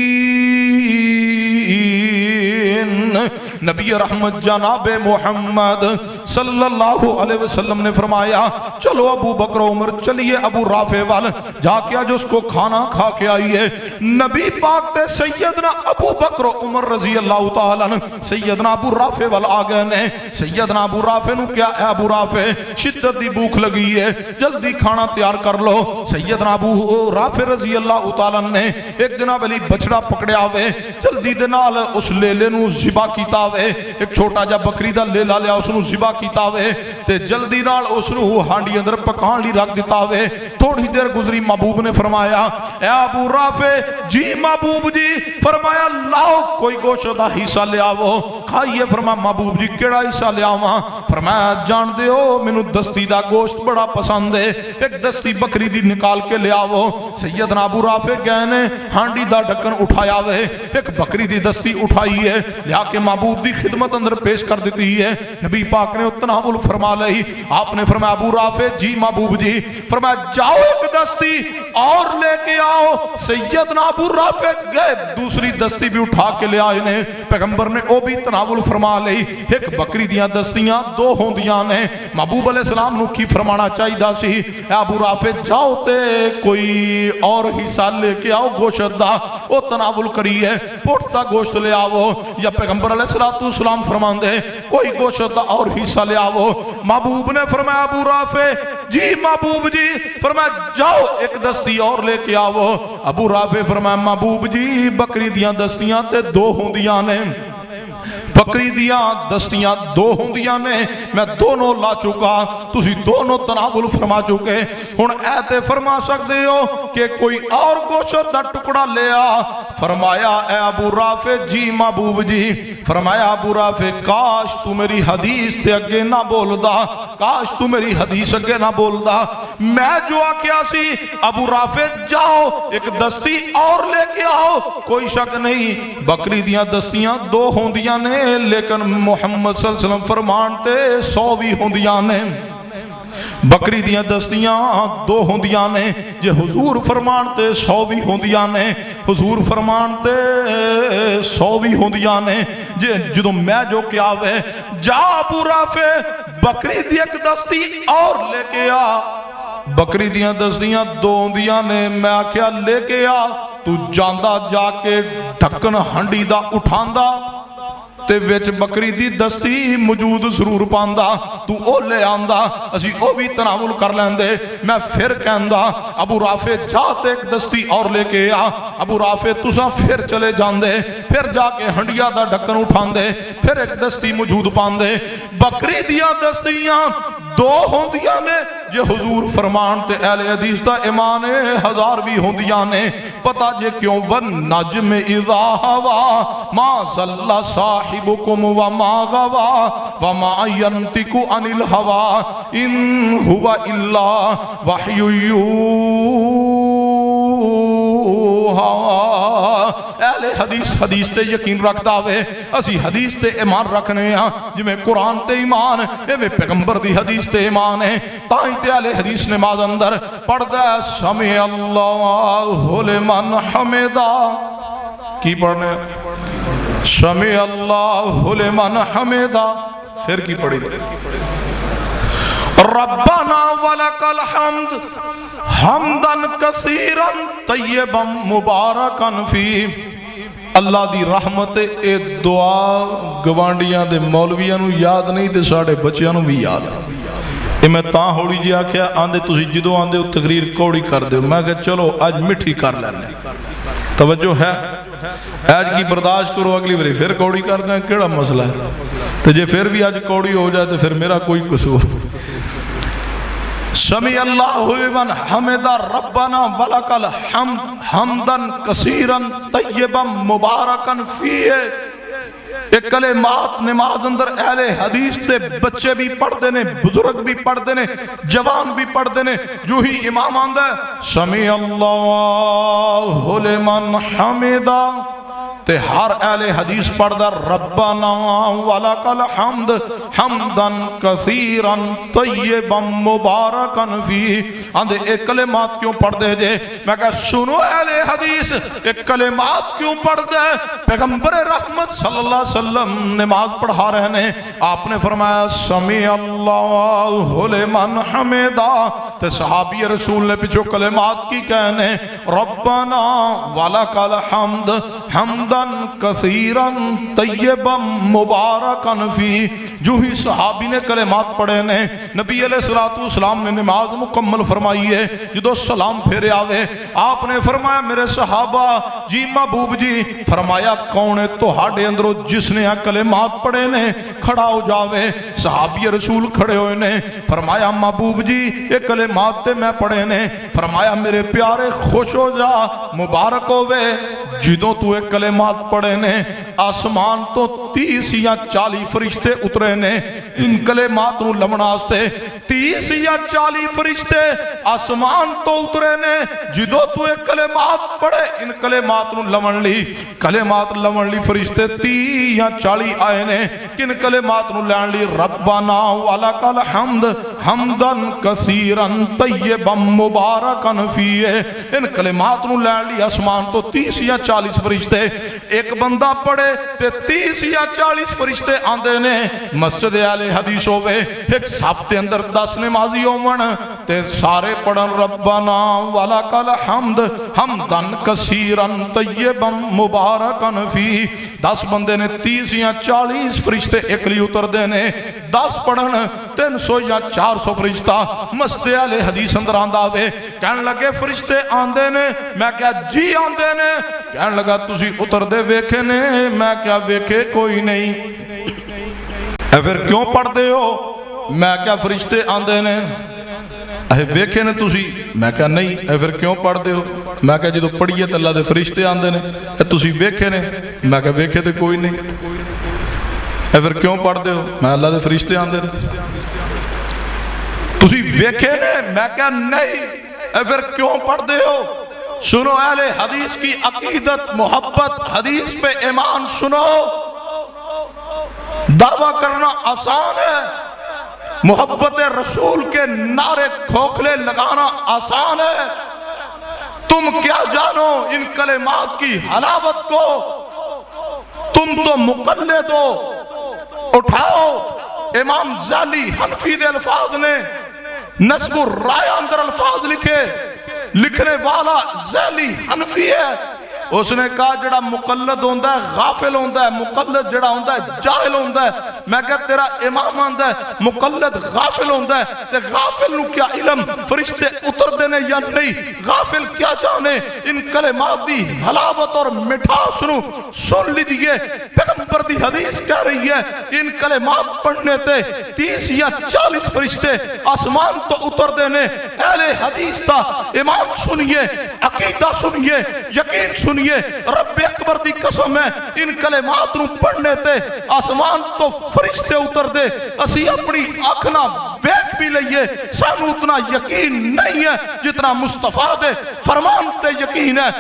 نبی رحمت جناب محمد صلی اللہ علیہ وسلم نے فرمایا چلو ابو بکر عمر چلیے ابو رافع وال, جا کے آج اس کو کھانا کھا کے آئیے. نبی پاک تے سیدنا ابو بکر عمر رضی اللہ تعالیٰ سیدنا ابو رافع وال آ گئے نے. سیدنا ابو رافع نو کیا ہے ابو رافع شدت دی بھوک لگی ہے, جلدی کھانا تیار کر لو. سیدنا ابو رافع رضی اللہ تعالیٰ نے ایک جناب علی بچڑا پکڑیا ہوئے, جلدی دے نال اس لیلے نو ذبح کیتا ہوئے, ایک چھوٹا جا بکری دا لیلا لیا اس نو ذبح کیتا ہوئے تے جلدی نال اس نو ہانڈی اندر پکان لی رکھ دیتا ہوئے. تھوڑی دیر گزری محبوب نے فرمایا اے ابو رافع جی محبوب جی. فرمایا لاؤ کوئی گوشت دا حصہ لے آو کھائیے. فرمایا محبوب جی کیڑا حصہ لے آواں؟ فرمایا جان دے ہو مینوں دستی دا گوشت بڑا پسند ہے, ایک دستی بکری دی نکال کے لے آو. سیدنا ابو رافع گئے نے ہانڈی دا ڈھکن اٹھایا ہوئے, ایک بکری دی دستی اٹھائی ہے, لیا کے محبوب دی خدمت اندر پیش کر دیتی ہے. نبی پاک نے تناول فرما لئی. آپ نے فرمایا ابو رافع جی محبوب جی. فرمایا جاؤ ایک دستی اور لے کے آؤ. سیدنا ابو رافع گئے دوسری دستی بھی اٹھا کے لے آئے نے. پیغمبر نے او بھی تناول فرما لئی. ایک بکری دیاں دستیاں دو ہوندیاں نے. محبوب علیہ السلام نو کی فرمانا چاہیے دا سی اے ابو رافع جاؤ تے کوئی اور حصہ لے کے آؤ گوشت دا, او تناول کری ہے پوٹتا گوشت لے آؤ. یا پیغمبر علیہ السلام فرمان دے کوئی گوشت دا اور حصہ لے آؤ. محبوب نے فرمایا ابو رافع جی محبوب جی. فرمایا جاؤ ایک دستی اور لے کے آؤ. ابو رافع فرمایا محبوب جی بکری دیاں دستیاں تے دو ہوندیاں نے, بکری دیاں دستیاں دو ہوندیاں نے, میں دونوں لا چکا, تسی دونوں تناول فرما چکے. ہن اے تے فرما سکتے ہو کہ کوئی اور گوشت دا ٹکڑا لے آ. فرمایا اے ابو رافع جی محبوب جی. فرمایا ابو رافع کاش تو میری حدیث تے اگے نہ بولدا, کاش تو میری حدیث اگے نہ بولدا. میں جو آکھیا سی ابو رافع جاؤ ایک دستی اور لے کے آؤ, کوئی شک نہیں بکری دیاں دستیاں دو ہوندیاں نے لیکن محمد صلی اللہ علیہ وسلم فرمان تے 100 بھی ہوندیاں نے. بکری دیاں دستیاں دو ہوندیاں نے, جے حضور فرمان تے 100 بھی ہوندیاں نے, حضور فرمان تے 100 بھی ہوندیاں نے. جے جدوں میں جو کیا ہوئے جا ابو رافع بکری دی ایک دستی اور لے کے آ. بکری دیاں دستیاں دو ہوندیاں نے, میں آکھیا لے کے آ. تو جاندا جا کے ڈھکن ہنڈی دا اٹھاندا تے وچ بکری دی دستی موجود ضرور پاندا, تو او لے آندا اسی او بھی تناول کر لیندے. میں پھر کہندا ابو رافع جا تے ایک دستی اور لے کے آ. ابو رافع تساں پھر چلے جاندے, پھر جا کے ہنڈیا دا ڈھکن اٹھاندے, پھر ایک دستی موجود پاندے. بکری دیاں دستیاں دو ہوندیاں نے, جے حضور فرمان تے اہل حدیث دا ایمان 1000 بھی ہوندیاں نے. پتہ جے کیوں والنجم اذا ہوا ما ضل صاحبکم وما غوا وما ینطق عن الہوا ان ہوا الا وحی یوحا. اہل اہل حدیث تے یقین رکھدا ہوے اسی حدیث تے ایمان رکھنے ہاں جویں قرآن تے ایمان ایویں پیغمبر دی حدیث تے ایمان ہے تائیں تے اہل حدیث نماز اندر پڑھدا ہے سمع اللہ لمن حمدا کی پڑھنے سمع اللہ لمن حمدا پھر کی پڑھی ربنا ولک الحمد حمدا کثیرا طیبا مبارکا فی اللہ دی رحمت اے دعا گوانڈیاں دے مولویاں نو یاد نہیں تے ساڑے بچیاں نو بھی یاد اے میں تاں ہوڑی جی آکھیا آندے تسی جدو آندے تقریر کوڑی کر دے میں کہا چلو آج مٹھی کر لینے توجہ ہے آج کی برداشت کرو اگلی بری پھر کوڑی کر دیں کیڑا مسئلہ ہے تو جے پھر بھی آج کوڑی ہو جائے تو پھر میرا کوئی قصور سمیع اللہ لمن حمد ربنا ولک الحمد حمدا کثیرا طیبا مبارکا فیہ ایک کلمات نماز اندر اہل حدیث تے بچے بھی پڑھ دینے بزرگ بھی پڑھ دینے جوان بھی پڑھ دینے جو ہی امام آندہ سمیع اللہ لمن حمدا تے ہر اہل حدیث پڑھ دا ربنا ولک الحمد حمدا کثیرا طیبا مبارکا فی آندھے ایک کلمات کیوں پڑھ دے جے میں کہا سنو اہل حدیث ایک کلمات کیوں پڑھ دے پیغمبر رحمت صلی اللہ علیہ وسلم نماز پڑھا رہنے آپ نے فرمایا سمیع اللہ لمن حمدا تے صحابی رسول نے پچھو کلمات کی کہنے ربنا ولک الحمد حمدا کثیرا طیبا مبارکا فی جو ہی صحابی نے کلمات پڑھے نے نبی علیہ السلام نے نماز مکمل فرمائی ہے جدو سلام پھیرے آوے آپ نے فرمایا میرے صحابہ جی محبوب جی فرمایا کون ہے تو ہاڑے اندرو جس نے کلمات پڑھے نے کھڑا ہو جاوے صحابی رسول کھڑے ہوئے نے فرمایا محبوب جی یہ کلمات تے میں پڑھے نے فرمایا میرے پیارے خوش ہو جا مبارک ہوئے جدوں تو ایک کلمات پڑھے نے آسمان تو 30 یا 40 فرشتے اترے نے ان کلمات نو لمناستے 30 یا 40 فرشتے آسمان تو اترے نے جدو تو ایک کلمات پڑھے ان کلمات نو لمن لی فرشتے 30 یا 40 آئے نے کن کلمات نو لین لی ربنا ولک الحمد حمدا کثیرا طیبا مبارکا فیہ ان کلمات نو لین لی آسمان تو 30 یا 40 فرشتے ایک بندہ پڑھے تے 30 یا 40 فرشتے آندے نے مسجد اہل حدیث ہوئے ایک صف تے اندر 10 نمازی ہومن تے سارے پڑھن ربنا ولک الحمد حمدا کثیرا طیبا مبارکا فی 10 بندے نے 30 یا 40 فرشتے ایک لی اتر دینے 10 پڑھن 300 یا 400 فرشتہ مسجد اہل حدیث اندر آندہ ہوئے کہنے لگے فرشتے آندے نے میں کیا جی آندے نے کہنے لگا تسی اتر دے ویکھے نے میں کیا ویکھے کوئی نہیں اے پھر کیوں پڑھ دے ہو میں کیا فرشتے آندے نے اے ویکھے نے تسی میں کیا نہیں اے پھر کیوں پڑھ دے ہو میں کیا جدو پڑھیے تو اللہ دے فرشتے آندے نے اے تسی ویکھے نے میں کیا ویکھے تے کوئی نہیں اے پھر کیوں پڑھ دے ہو میں اللہ دے فرشتے آندے نے تسی ویکھے نے میں کیا نہیں اے پھر کیوں پڑھ دے ہو سنو اہل حدیث کی عقیدت محبت حدیث پہ ایمان سنو دعویٰ کرنا آسان ہے محبت رسول کے نعرے کھوکھلے لگانا آسان ہے تم کیا جانو ان کلمات کی حلاوت کو تم تو مقلد ہو اٹھاؤ امام زالی حنفی دے الفاظ نے نسب الرائے اندر الفاظ لکھے لکھنے والا زیلی حنفی ہے اس نے کہا جڑا مقلد ہوندہ ہے غافل ہوندہ ہے مقلد جڑا ہوندہ ہے جاہل ہوندہ ہے میں کہا تیرا امام ہوندہ ہے مقلد غافل ہوندہ ہے تے غافل نو کیا علم فرشتے اتر دینے یا نہیں غافل کیا جانے ان کلمات دی حلاوت اور مٹھاس نو سن لیجئے پیغمبر دی حدیث کہہ رہی ہے ان کلمات پڑھنے تے 30 یا 40 فرشتے آسمان تو اتر دینے اہل حدیث تا امام سنیے عقیدہ سنیے یقین سنیے رب اکبر دی قسم ہے ان کلمات نو پڑھنے تے آسمان تو فرشتے اتر دے اسی اپنی آنکھنا ویک بھی لئیے سانو اتنا یقین نہیں ہے جتنا مصطفیٰ دے فرمان تے یقین ہے.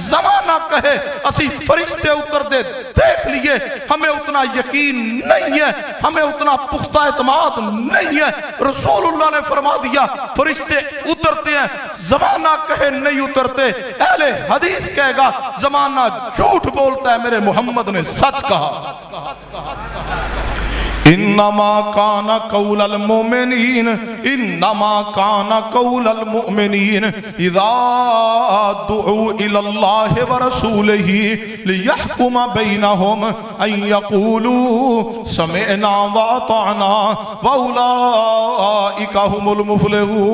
زمانہ کہے اسی فرشتے اتر دے دیکھ لیے ہمیں اتنا یقین نہیں ہے, ہمیں اتنا پختہ اعتماد نہیں ہے. رسول اللہ نے فرما دیا فرشتے اترتے ہیں, زمانہ کہے نہیں اترتے. اہل حدیث کہے گا زمانہ جھوٹ بولتا ہے, میرے محمد نے سچ کہا. انما کان قول المؤمنین انما کان قول المؤمنین اذا دعوا الى اللہ ورسولہ لیحکم بینہم ان یقولوا سمعنا واطعنا واولئک هم المفلحون.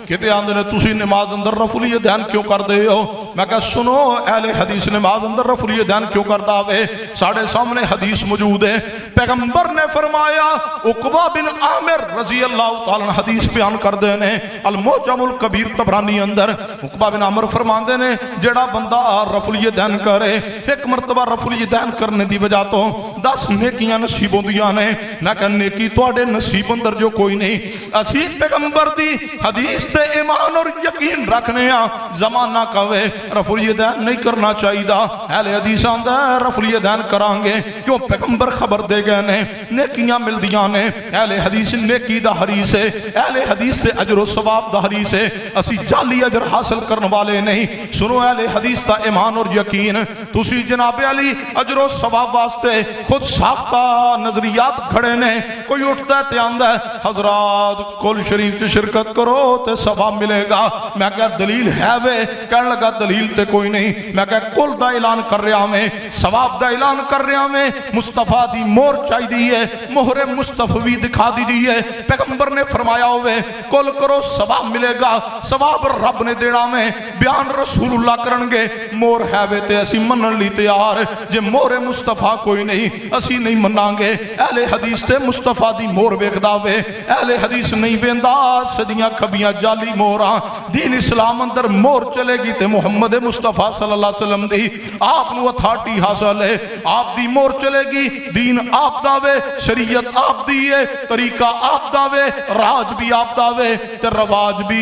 کہتے آندے نے تسی نماز اندر رفع الیدین کیوں کر دے ہو؟ میں کہا سنو اہل حدیث نماز اندر رفع الیدین کیوں کر داوے؟ ساڑھے سامنے حدیث موجود ہے. پیغمبر نے فرمایا, عقبہ بن عامر رضی اللہ تعالیٰ عنہ حدیث بیان کر دے نے المعجم الکبیر طبرانی اندر. عقبہ بن عامر فرمان دے نے جڑا بندہ رفع الیدین کرے, ایک مرتبہ رفع الیدین کرنے دی وجہ تو 10 نیکیاں نصیبوں دیاں نے. میں کہا نیکی توڑے نصیب اندر جو کوئی نہیں. اسی پیغمبر دی حدیث تے ایمان اور یقین رکھنے ہاں, زمانہ کہوے رفع الیدین نہیں کرنا چاہیے دا. اہل حدیث آندہ رفع الیدین کرانگے کیوں پیغمبر خبر دے گئے نے نیکیاں مل دیاں نے. اہل حدیث نیکی دا حریص ہے, اہل حدیث تے اجر و ثواب دا حریص ہے, اسی جعلی اجر حاصل کرنے والے نہیں. سنو اہل حدیث دا ایمان اور یقین, تسی جناب علی اجر و ثواب واسطے خود ساختہ نظریات کھڑے نے. کوئی اٹھتا ہے تے آندہ ہے حضرات کل شریف تے شرکت کرو تے ثواب ملے گا. میں کہا دلیل ہے وے؟ کہنے لگا دلیل تے کوئی نہیں. میں کہا کل دا اعلان کر رہا میں, ثواب دا اعلان کر رہا میں, مصطفیٰ دی مور چاہی دی ہے, مہر مصطفی دکھا دی ہے. پیغمبر نے فرمایا ہوئے کل کرو ثواب ملے گا, ثواب رب نے دینا میں, بیان رسول اللہ کرنگے. مور ہے وے تے اسی منن لی تیار, جے مور مصطفیٰ کوئی نہیں اسی نہیں منانگے. اہل حدیث تے مصطفیٰ دی مور ویک داوے, اہل حدیث نہیں ویندہ صدیاں کھبیاں جالی موراں. دین اسلام اندر مور چلے گی تے محمد مصطفیٰ صلی اللہ علیہ وسلم دی آپ نو اتھارٹی حاصل ہے. آپ دی مور چلے گی, دین آپ داوے, شریعت آپ دیئے, طریقہ آپ داوے, راج بھی آپ داوے تے رواج بھی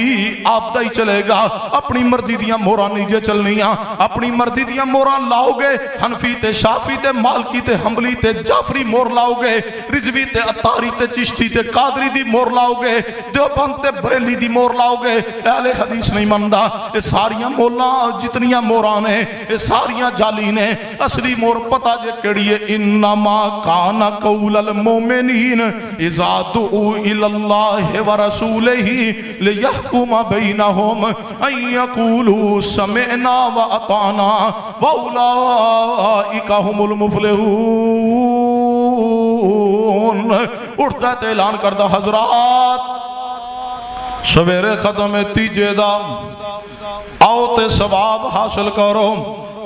آپ دا ہی چلے گا. اپنی مرضی دیاں موراں نہیں جے چلنیاں, اپنی مرضی دیاں موراں لاؤ گے, حنفی تے شافی تے مالکی تے حنبلی تے جعفری مور لاؤ گے, رضوی تے عطاری تے چشتی تے قادری دی مور لاؤ گے, دیوبند تے بریلی دی مور لاؤ گے. اہل حدیث نہیں مندہ یہ ساریاں مولا جتنیاں موراں نے یہ ساریاں جالی نے. اصلی مور پتا جے کڑی ہے انما کان قول المومنین اذا دعوا الی اللہ ورسولہ لیحکم بینہم ان یقولوا سمعنا واطعنا واولئک هم المفلحون. اٹھتا تے اعلان کردہ حضرات سویرے ختم تیجے دا آؤ تے ثواب حاصل کرو.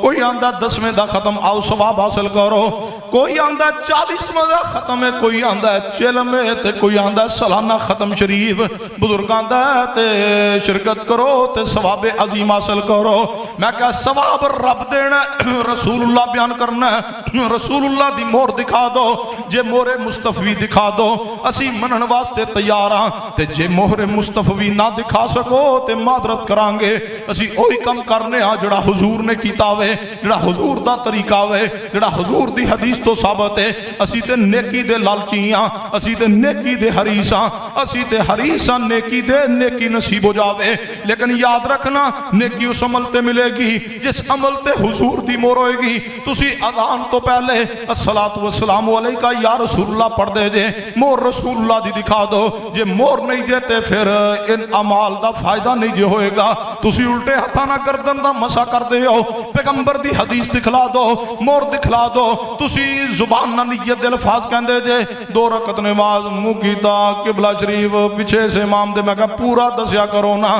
کوئی آندہ 10ویں دا ختم آؤ ثواب حاصل کرو, کوئی آندہ 40ویں دا ختم ہے, کوئی آندہ 40ویں تے کوئی آندہ سالانہ ختم شریف. بزرگ آندہ تے شرکت کرو تے ثواب عظیم حاصل کرو. میں کہا ثواب رب دینا, رسول اللہ بیان کرنا, رسول اللہ دی مور دکھا دو. جے مور مصطفی دکھا دو اسی منن واسطے تیار ہاں, تے جے مہر مصطفی نہ دکھا سکو تے معذرت کرانگے. اسی اوہی کم کرنے ہاں جڑا حضور نے کیتا ہوئے, جڑا حضور دا طریقہ ہوئے, جڑا حضور دی حدیث تو ثابت ہے. اسی تے نیکی دے لالچیاں, اسی تے نیکی دے حریصاں, اسی تے حریصاں نیکی دے نیکی نصیب ہو جاوے. لیکن یاد رکھنا نیکی اس عمل تے ملے گی جس عمل تے حضور دی مور ہوئے گی. تسی اذان تو پہلے الصلاۃ والسلام علیکہ یا رسول اللہ پڑھ دے جے, مور رسول اللہ دی دکھا دو. جے مور نہیں جے تے پھر ان عمال دا فائدہ نہیں جے ہوئے گا. تسی الٹے ہتھاں نہ گردن دا مسا کر دے ہو, پیغمبر دی حدیث دکھلا دو, مور دکھلا دو. تسی زبان نہ نیت دے الفاظ کہندے جے 2 رکعت نماز منہ کیتا قبلہ شریف پیچھے سے امام دے. میں کہا پورا دسیا کرو نا,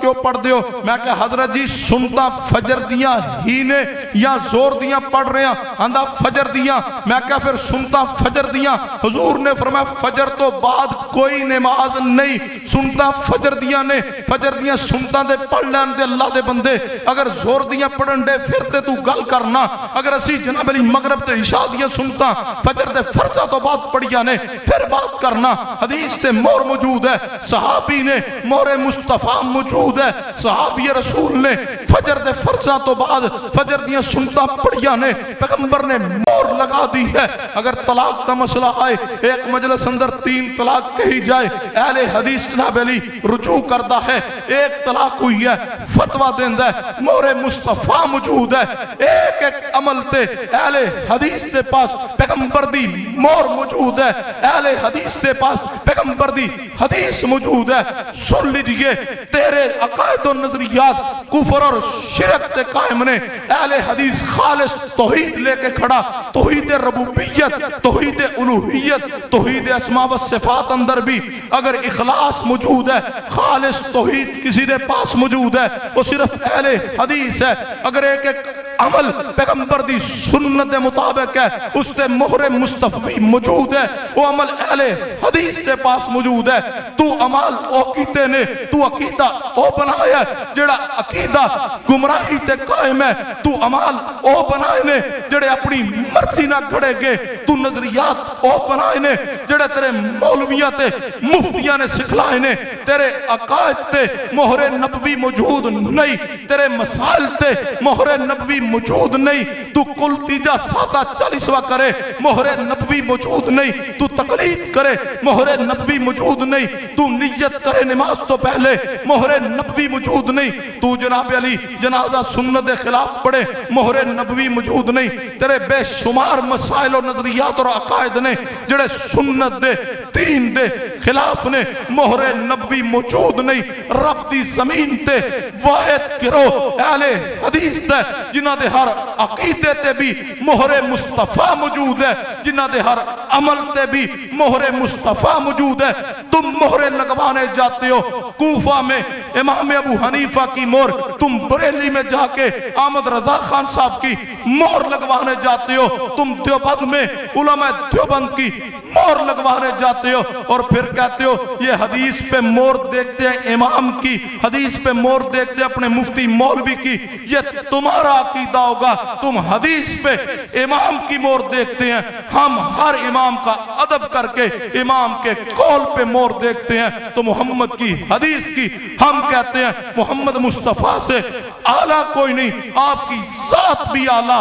کیوں پڑھ دیو؟ میں کہا حضرت جی سنتا فجر دیاں ہی نے یا زور دیاں پڑھ رہے ہیں؟ آندھا فجر دیاں۔ میں کہا پھر سنتا فجر دیاں؟ حضور نے فرمایا فجر تو بعد کوئی نماز نہیں، سنتا فجر دیاں نے۔ فجر دیاں سنتا دے پڑھ لین دے اللہ دے بندے، اگر زور دیاں پڑھن دے پھر تے تو گل کرنا۔ اگر اسی جناب علی مغرب تے عشاء دیاں سنتا فجر دے فرضہ تو بعد پڑھیا نے پھر بات کرنا۔ حدیث تے مور موجود ہے، صحابی نے مور مصطفیٰ موجود ہے، صحابی رسول نے فجر دے فرضہ تو بعد فجر دیاں سنتا پڑھیا نے، پیغمبر نے مور لگا دی ہے۔ اگر طلاق کا مسئلہ آئے، ایک مجلس اندر 3 طلاق کہی جائے، اہل حدیث جناب علی رجوع کردہ ہے، 1 طلاق ہوئی ہے، فتوہ دیندہ ہے، مور مصطفیٰ موجود ہے۔ ایک ایک عمل تے اہل حدیث دے پاس پیغمبر دی مور موجود ہے، اہل حدیث دے پاس پیغمبر دی حدیث موجود ہے۔ سن لیجئے تیرے عقائد و نظریات کفر اور شرک تے قائم نے، اہل حدیث خالص توحید لے کے کھڑا، توحید ربوبیت، توحید الوہیت، توحید اسماء و صفات اندر بھی اگر اخلاص موجود ہے، خالص توحید کسی دے پاس موجود ہے، وہ صرف اہل حدیث ہے۔ اگر ایک ایک عمل پیغمبر دی سنت دے مطابق ہے، اس تے مہر مصطفی موجود ہے، وہ عمل اہل حدیث دے پاس موجود ہے۔ تو عمال او کیتے نے، تو عقیدہ او بنایا ہے جڑا عقیدہ گمراہی تے قائم ہے، تو عمال او بنائے نے جڑے اپنی مرضی نہ گھڑے گے، تو نظریات او بنائے نے جڑے تیرے مولویہ تے مفتیہ نے سکھلائے نے۔ تیرے عقائد تے مہر نبوی موجود نہیں، تیرے مسائل تے مہر نبوی موجود نہیں، تو کل تیجا سادہ 40واں کرے مہر نبوی موجود نہیں، تو تقلید کرے مہر نبوی موجود نہیں، تو نیت کرے نماز تو پہلے مہر نبوی موجود نہیں، تو جناب علی جنازہ سنت خلاف پڑے مہر نبوی موجود نہیں۔ تیرے بے شمار مسائل و نظریات اور عقائد نے جڑے سنت دے دین دے خلاف نے، مہر نبوی موجود نہیں۔ رب دی زمین تے واحد گروہ اہل حدیث تے جنہ دے ہر عقیدے تے بھی مہر مصطفیٰ موجود ہے، جنہ دے ہر عمل تے بھی مہر مصطفیٰ موجود ہے۔ تم مہر لگوانے جاتے ہو کوفہ میں امام ابو حنیفہ کی مہر، تم بریلی میں جا کے احمد رضا خان صاحب کی مہر لگوانے جاتے ہو، تم دیوبند میں علماء دیوبند کی مہر لگوانے جاتے ہو، اور پھر کہتے ہو یہ حدیث پہ مہر دیکھتے ہیں امام کی، حدیث پہ مہر دیکھتے ہیں اپنے مفتی مولوی کی۔ یہ تمہارا عقیدہ ہوگا، تم حدیث پہ امام کی مہر دیکھتے ہیں، ہم ہر امام کا ادب کر کے امام کے قول پہ مہر دیکھتے ہیں۔ تو محمد کی حدیث کی ہم کہتے ہیں محمد مصطفیٰ سے اعلیٰ کوئی نہیں، آپ کی ذات بھی اعلیٰ،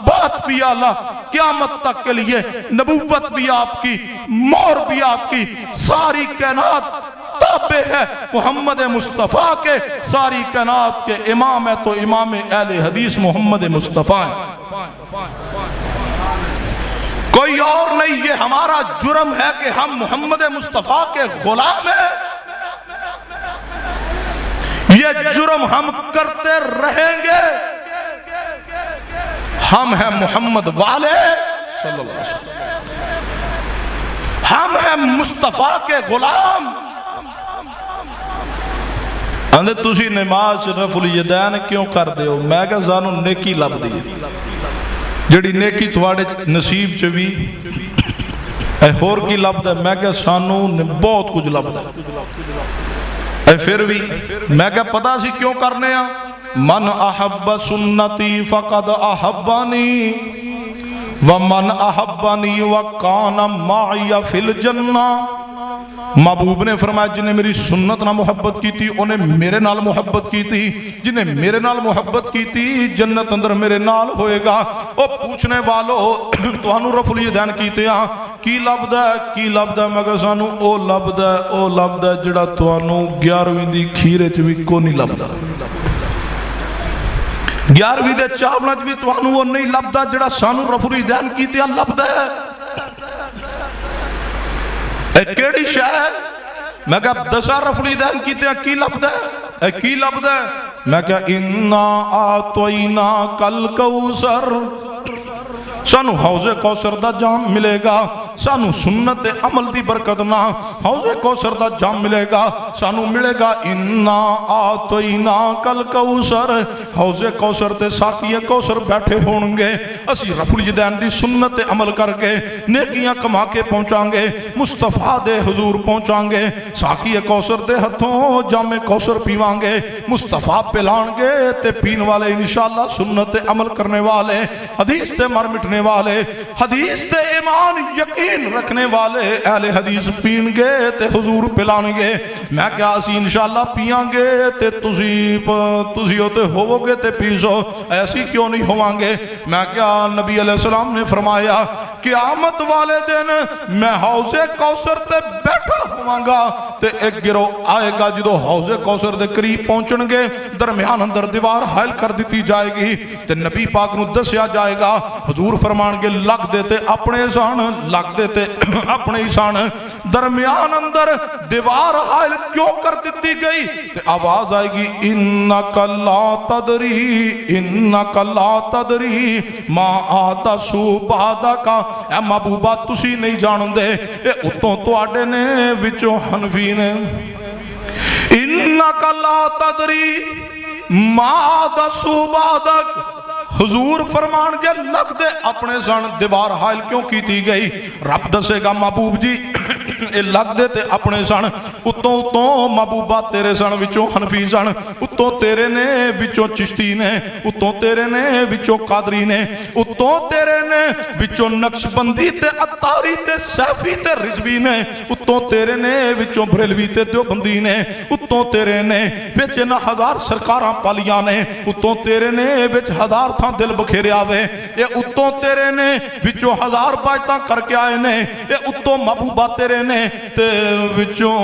بات بھی اعلیٰ، قیامت تک کے لیے نبوت بھی آپ کی، مہر بھی آپ کی، ساری کائنات تابع ہے محمد مصطفیٰ کے، ساری کائنات کے امام ہے تو امام اہل حدیث محمد مصطفیٰ ہے، کوئی اور نہیں۔ یہ ہمارا جرم ہے کہ ہم محمد مصطفیٰ کے غلام ہیں، یہ جرم ہم کرتے رہیں گے۔ ہم ہیں محمد والے صلی اللہ علیہ وسلم، ہم ہیں مصطفیٰ کے غلام۔ اندھے تسی نماز رفع الیدین کیوں کر دے ہو؟ میں کہا سانو نیکی لب دی، جڑی نیکی تواڈے نصیب چ بھی اے ہور کی لب دے؟ میں کہا سانو بہت کچھ لب دے، اے پھر بھی میں کہا پتہ سی کیوں کرنے ہاں؟ من احب سنتی فقد احبانی ومن احبانی وکان معی فی الجنہ۔ محبوب نے فرمایا جنہیں میری سنت نہ محبت کی تھی انہیں میرے نال محبت کی تھی، جنہیں میرے نال محبت کی تھی جنت اندر میرے نال ہوئے گا۔ او پوچھنے والو توانو رفع الیدین کیتے ہیں کی لبد ہے، کی لبد ہے؟ میں کہا سانو او لبد ہے، او لبد ہے جڑا توانو 11ویں دی کھیرے چ بھی کو نہیں لبدا، 11ویں دے چاولوں چ بھی توانو وہ نہیں لبدا جڑا سانو رفع الیدین کیتے ہیں لبد ہے۔ اے کیڑی شے ہے؟ میں کہا 10 رفع الیدین کیتے ہیں کی لبد ہے؟ اے کی لبد ہے؟ میں کہا انا آتوینا کل کوثر، سانو حوض کوثر دا جام ملے گا، سانو سنت عمل دی برکت نہ حوض کوثر دا جام ملے گا، سانو ملے گا انا آتینا کل کوثر، حوض کوثر تے ساقی کوثر بیٹھے ہون گے، اسی رفع الیدین دی سنت عمل کر کے نیکیاں کما کے پہنچاں گے، مصطفیٰ دے حضور پہنچاں گے، ساقی کوثر دے ہتھوں جام کوثر پیواں گے، مصطفیٰ پلان گے تے پین والے انشاءاللہ سنت عمل کرنے والے، حدیث تے مر مٹنے والے، حدیث تے ایمان یقین رکھنے والے اہل حدیث پین گے تے حضور پلان گے۔ میں کیا اسی انشاءاللہ پیاں گے تے تُسی ہوتے ہوو گے تے پیسو، ایسی کیوں نہیں ہوواں گے؟ میں کیا نبی علیہ السلام نے فرمایا قیامت والے دن میں حوض کوثر تے بیٹھا ہواں گا تے ایک گروہ آئے گا جدو حوض کوثر دے قریب پہنچن گے درمیان اندر دیوار حائل کر دیتی جائے گی تے نبی پاک نو دسیا جائے گا، حضور فرمان گے لگ دیتے اپنے سان، لگ دیتے اپنے سان، درمیان اندر دیوار حائل کیوں کر دیتی گئی؟ تے آواز آئے گی انکا لا تدری، انکا لا تدری ما آدسو بعدکا، اے محبوبہ تسی نہیں جان دے اے اتوں تو آڈے نے وچوں حنفی نے، انکا لا تدری ما آدسو بعدک، حضور فرمان گے لگ دے اپنے سن، دیوار حائل کیوں کی تھی گئی؟ رب دسے گا محبوب جی اے لگ دے تے اپنے سن، اتوں محبوبہ تیرے سن وچوں حنفی سن، اتوں تیرے نے وچوں چشتی نے، اتوں تیرے نے وچوں قادری نے، اتوں تیرے نے وچوں نقش بندی تے اتاری تے سیفی تے رضوی نے، اتوں تیرے نے وچوں بریلوی تے دیوبندی نے، اتوں تیرے نے وچ نہ ہزار سرکاراں پالیاں نے، اتوں تیرے نے وچ ہزار تھاں دل بکھیرے آوے، اے اتوں تیرے نے وچوں ہزار باجتاں کر کے آئے نے، اے اتوں محبوبہ تیرے نے تے وچوں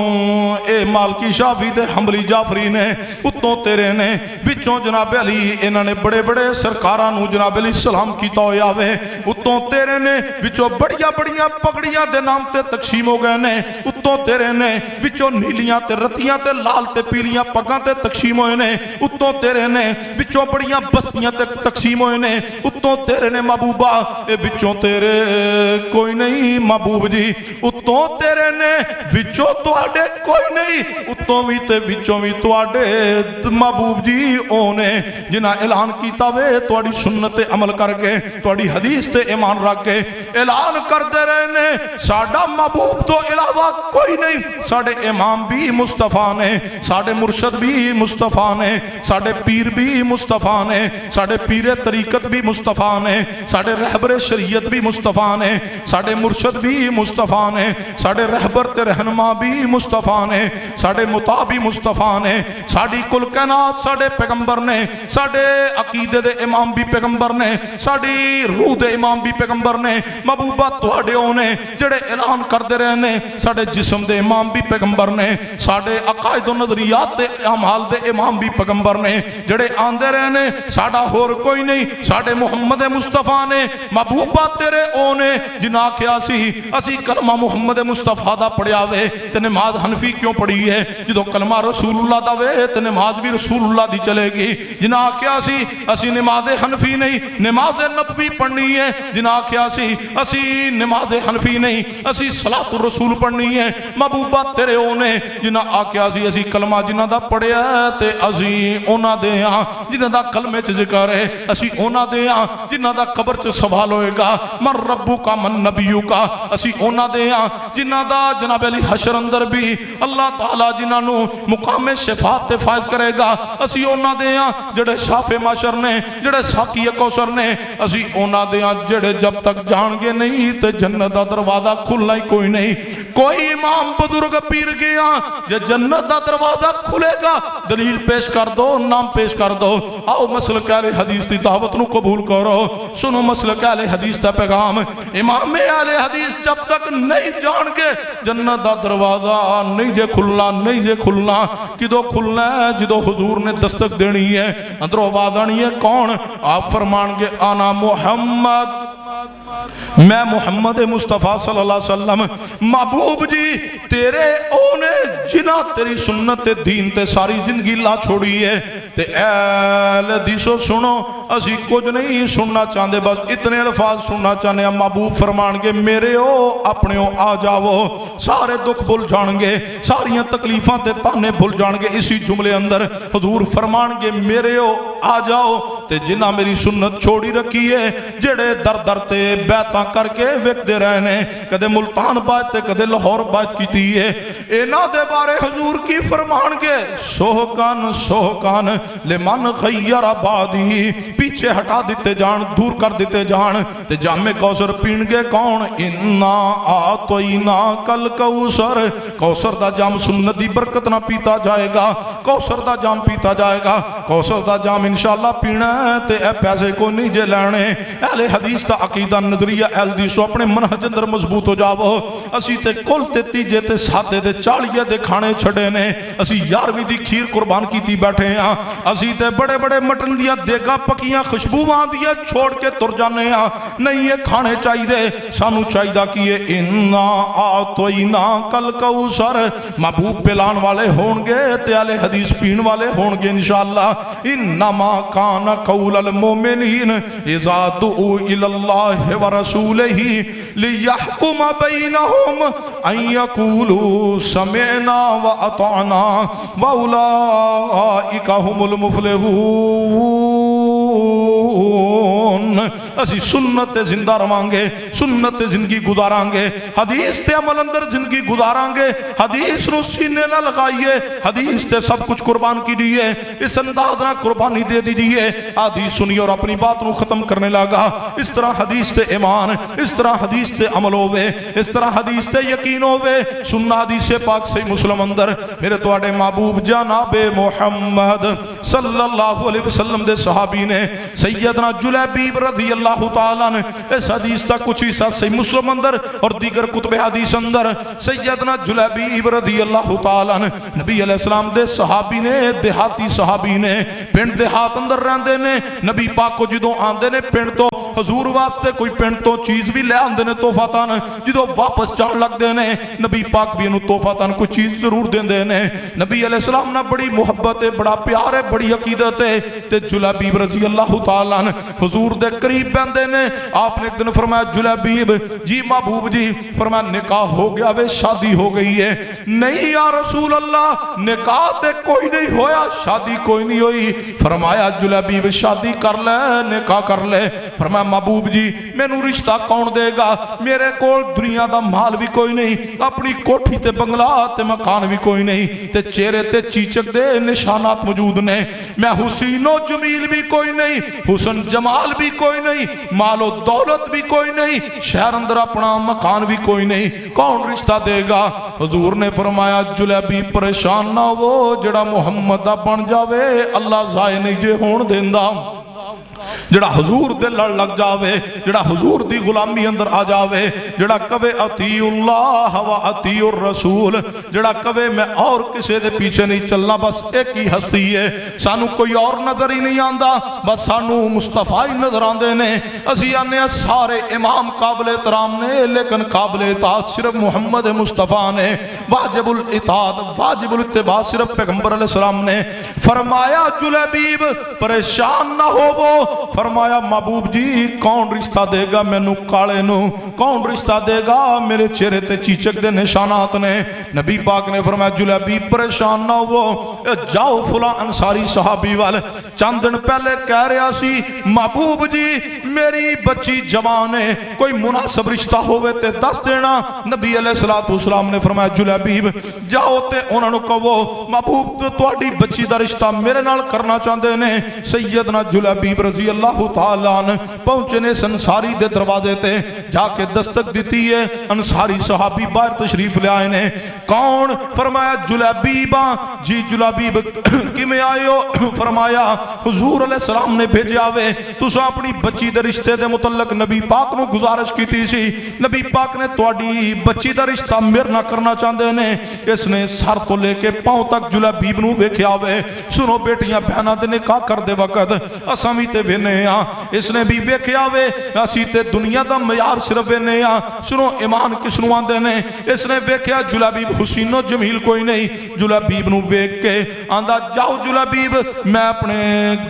اے مالکی شافی تے حملی جعفری نے، اتوں تیرے نے وچوں جناب علی انہاں نے بڑے بڑے سرکاراں نو جناب علی سلام کیتا ہویا آوے، اتوں تیرے نے وچوں بڑیاں بڑیاں پگڑیاں دے نام تے تقسیم ہو گئے نے، اتوں تیرے نے وچوں نیلیاں تے رتیاں تے لال تے پیلیاں پگاں تے تقسیم ہوئے نے، اتوں تیرے نے وچوں بڑیاں بستیاں تے تقسیم ہوئے نے، اتوں تیرے نے محبوبہ اے وچوں تیرے کوئی نہیں محبوب جی، اتوں تیرے نے وچوں تو آڈے کوئی نہیں، اتوں بھی تے وچوں بھی تو آڈے محبوب جی اونے جنہ اعلان کیتا وے توڑی سنت عمل کر کے توڑی حدیث تے ایمان رکھ کے اعلان کر دے رہے نے ساڑھا محبوب تو علاوہ کوئی نہیں، ساڑھے امام بھی مصطفیٰ نے، ساڑھے مرشد بھی مصطفیٰ نے، ساڑھے پیر بھی مصطفیٰ نے، ساڑھے پیر طریقت بھی مصطفیٰ نے، ساڑھے رہبر شریعت بھی مصطفیٰ نے، ساڑھے مرشد بھی مصطفیٰ نے، ساڑھے رہبر تے رہنما بھی مصطفیٰ نے، ساڑھے مطاع بھی مصطفیٰ نے، ساڑھی کل کائنات ساڑھے پیغمبر نے، ساڑھے عقیدے دے امام بھی پیغمبر نے، ساڑھی روح دے امام بھی پیغمبر نے، محبوبہ توڑے ہونے جڑے اعلان کر دے رہے نے، ساڑھے جسم دے امام بھی پیغمبر نے، ساڑھے عقائد و نظریات دے اعمال دے امام بھی پیغمبر نے، جڑے آن دے رہے نے ساڑھا ہور کوئی نہیں، ساڑھے محمد مصطفیٰ نے، محبوبہ تیرے اونے جنہ کیا اسی کلمہ محمد مصطفیٰ دا پڑھیا وے تے نماز حنفی کیوں پڑھی ہے؟ جدو کلمہ رسول اللہ دا وے تے نماز بھی رسول اللہ دی چلے گی، جنہ کیا اسی نماز حنفی نہیں نماز نبوی پڑھنی ہے، جنہ کیا اسی نماز حنفی نہیں اسی صلاۃ الرسول پڑھنی ہے، محبوبہ تیرے اونے جنہ آکیا اسی کلمہ جنہ دا پڑھیا ہے تے اسی اونا دے ہاں جنہ دا کلمے چ ذکر ہے، اسی اونا دے ہاں جنہ دا قبر چ سوال ہوئے گا من ربو کا من نبیو کا، اسی اونا دے ہاں جنہ دا جناب علی حشر اندر بھی اللہ تعالیٰ جنہ نو مقام شفاعت تے فائز کرے گا، اسی اونا دے ہاں جڑے شاف معاشر نے، جڑے ساقی کوثر نے، اسی اونا دے ہاں جڑے جب تک جان گے نہیں تے جنت دا دروازہ کھلنا ہی کوئی نہیں، کوئی امام بزرگ پیر گیا جے جنت دا دروازہ کھلے گا دلیل پیش کر دو، نام پیش کر دو، آؤ مسلک اہل حدیث دی دعوت نو قبول کرو، سنو مسلک اہل حدیث دا پیغام، امام اہل حدیث جب تک نہیں جان کے جنت دا دروازہ نہیں جے کھلنا، نہیں جے کھلنا، کدو کھلنا ہے جدو حضور نے دستک دینی ہے، اندر آواز آنی ہے کون؟ آپ فرمان گے آنا محمد، میں محمد مصطفیٰ صلی اللہ علیہ وسلم، محبوب جی تیرے اونے جنہ تیری سنت دین تے ساری زندگی لا چھوڑی ہے، تے اہل حدیثو سنو اسی کچھ نہیں سننا چاہتے بس اتنے الفاظ سننا چاہنے ہیں محبوب فرمان گے میرے ہو اپنے ہو آ جاؤ سارے دکھ بھول جان گے ساریاں تکلیفاں تے تانے بھول جان گے اسی جملے اندر حضور فرمان گے میرے ہو آ جاؤ تے جنہ میری سنت چھوڑی رکھی ہے جڑے در در تے بیعتاں کر کے وکدے رہنے کدے ملتان بات تے کدے لاہور بات کیتی ہے اینا دے بارے حضور کی فرمان گے سوہکان لمن خیر آبادی پیچھے ہٹا دیتے جان دور کر دیتے جان تے جام کوثر پین گے کون انا آتوینا کل کوثر کوثر دا جام سنت دی برکت نہ پیتا جائے گا کوثر دا جام پیتا جائے گا کوثر دا جام انشاءاللہ پینا ہے تے اے پیسے کو نہیں جے لینے اہل حدیث دا عقیدہ نظریہ اہل حدیث اپنے منہج اندر مضبوط ہو جاؤ اسی تے کل تے تیجے تے ساتھے تے چالیے دے کھانے چھڑے نے اسی یارویں دی کھیر قربان کیتی بیٹھے ہیں اسی تے بڑے بڑے مٹن دیا دیگا پکیاں خوشبوواں دیا چھوڑ کے تر جانے ہیں نہیں یہ کھانے چاہی دے سانو چاہی دا کیے انا آتوینا کل کوثر محبوب پلان والے ہونگے تے اہل حدیث پین والے ہونگے انشاءاللہ انما کان قول المومنین اذا دعو الاللہ ورسولہ لیحکم بینہم ان یقولوا سمعنا واطعنا واولئک هم المفلحون اسی سنت زندہ روانگے سنت زندگی گزارانگے حدیث تے عمل اندر زندگی گزارانگے حدیث نو سینے نہ لگائیے حدیث تے سب کچھ قربان کی دیئے اس انداز نہ قربانی دے دیئے حدیث سنی اور اپنی بات نو ختم کرنے لگا اس طرح حدیث تے ایمان اس طرح حدیث تے عمل ہوئے اس طرح حدیث تے یقین ہوئے سننا حدیث پاک سے مسلم اندر میرے توڑے محبوب جناب محمد صلی اللہ علیہ وسلم دے صحابی نے سیدنا جلیبیب رضی اللہ تعالیٰ نے اس حدیث تا کچھ حصہ سے مسلم اندر اور دیگر کتب حدیث اندر سیدنا جلیبیب رضی اللہ تعالیٰ نے نبی علیہ السلام دے صحابی نے دیہاتی صحابی نے پنڈ دیہات اندر رہندے نے نبی پاک کو جدوں آندے نے پنڈ تو حضور واسطے کوئی پنڈ تو چیز بھی لے آندے نے توفاتان جدوں واپس جان لگ دے نے نبی پاک بھی انہوں توفاتان کوئی چیز ضرور دیں دے نے نبی علیہ السلام نہ بڑی محبت ہے بڑا پیار ہے بڑی عقیدت ہے تے جلیبیب رضی اللہ تعالیٰ حضور دے قریب بندے نے آپ نے ایک دن فرمایا جلیبیب جی محبوب جی فرمایا نکاح ہو گیا وے شادی ہو گئی ہے نہیں یا رسول اللہ نکاح تے کوئی نہیں ہویا شادی کوئی نہیں ہوئی فرمایا جلیبیب شادی کر لے نکاح کر لے فرمایا محبوب جی میں نو رشتہ کون دے گا میرے کول دنیا دا مال بھی کوئی نہیں اپنی کوٹھی تے بنگلہ تے مکان بھی کوئی نہیں تے چہرے تے چیچک دے نشانات موجود نے میں حسین و جمیل بھی کوئی نہیں حسن جمال بھی کوئی نہیں مال و دولت بھی کوئی نہیں شہر اندر اپنا مکان بھی کوئی نہیں کون رشتہ دے گا حضور نے فرمایا جلیبی پریشان نہ وہ جڑا محمد دا بن جاوے اللہ ضائع نہیں جے ہون دیندہ جڑا حضور دے لڑ لگ جاوے جڑا حضور دی غلامی اندر آ جاوے جڑا کہے اطیع اللہ و اطیع الرسول جڑا کہے میں اور کسے دے پیچھے نہیں چلنا بس ایک ہی ہستی ہے سانو کوئی اور نظر ہی نہیں آندا بس سانو مصطفیٰ ہی نظر آندے نے اسی آنے سارے امام قابل احترام نے لیکن قابل اطاعت صرف محمد مصطفیٰ نے واجب الاطاعت واجب الاتباع صرف پیغمبر علیہ السلام نے فرمایا جلیبیب پریشان نہ ہو وہ فرمایا محبوب جی کون رشتہ دے گا میں نو کالے نو کون رشتہ دے گا میرے چہرے تے چیچک دے نشانات نے نبی پاک نے فرمایا جلیبی پریشان نہ ہو جاؤ فلاں انصاری صحابی والے چند دن پہلے کہہ رہا سی محبوب جی میری بچی جوان ہے کوئی مناسب رشتہ ہوئے تے دس دینا نبی علیہ السلام نے فرمایا جلیبیب جاؤ تے انہوں نے کہو محبوب تو اڈی بچی دا رشتہ میرے نال کرنا چاہندے نے سیدنا جلیبیب رضی اللہ تعالیٰ پہنچنے سے انصاری دے دروازے تے جا کے دستک دیتی ہے انصاری صحابی باہر تشریف لے آئے نے کون فرمایا جلیبیباں جی جلیبیب کی میں آئے ہو فرمایا حضور علیہ السلام نے بھیجا وے تساں اپنی بچی دے رشتے دے متعلق نبی پاک نو گزارش کیتی سی نبی پاک نے تواڈی بچی دا رشتہ میرے نہ کرنا چاہندے نے اس نے سر تو لے کے پاؤں تک جلابیب نو ویکھیا وے سنو بیٹیاں بہناں دے نکاح کردے وقت اساں وی تے وینے ہاں اس نے بھی ویکھیا وے اسی تے دنیا دا معیار صرف وینے ہاں سنو ایمان کس نو آندے نے اس نے ویکھیا جلابیب حسین و جمیل کوئی نہیں جلابیب نو ویکھ کے آندا جاؤ جلابیب میں اپنے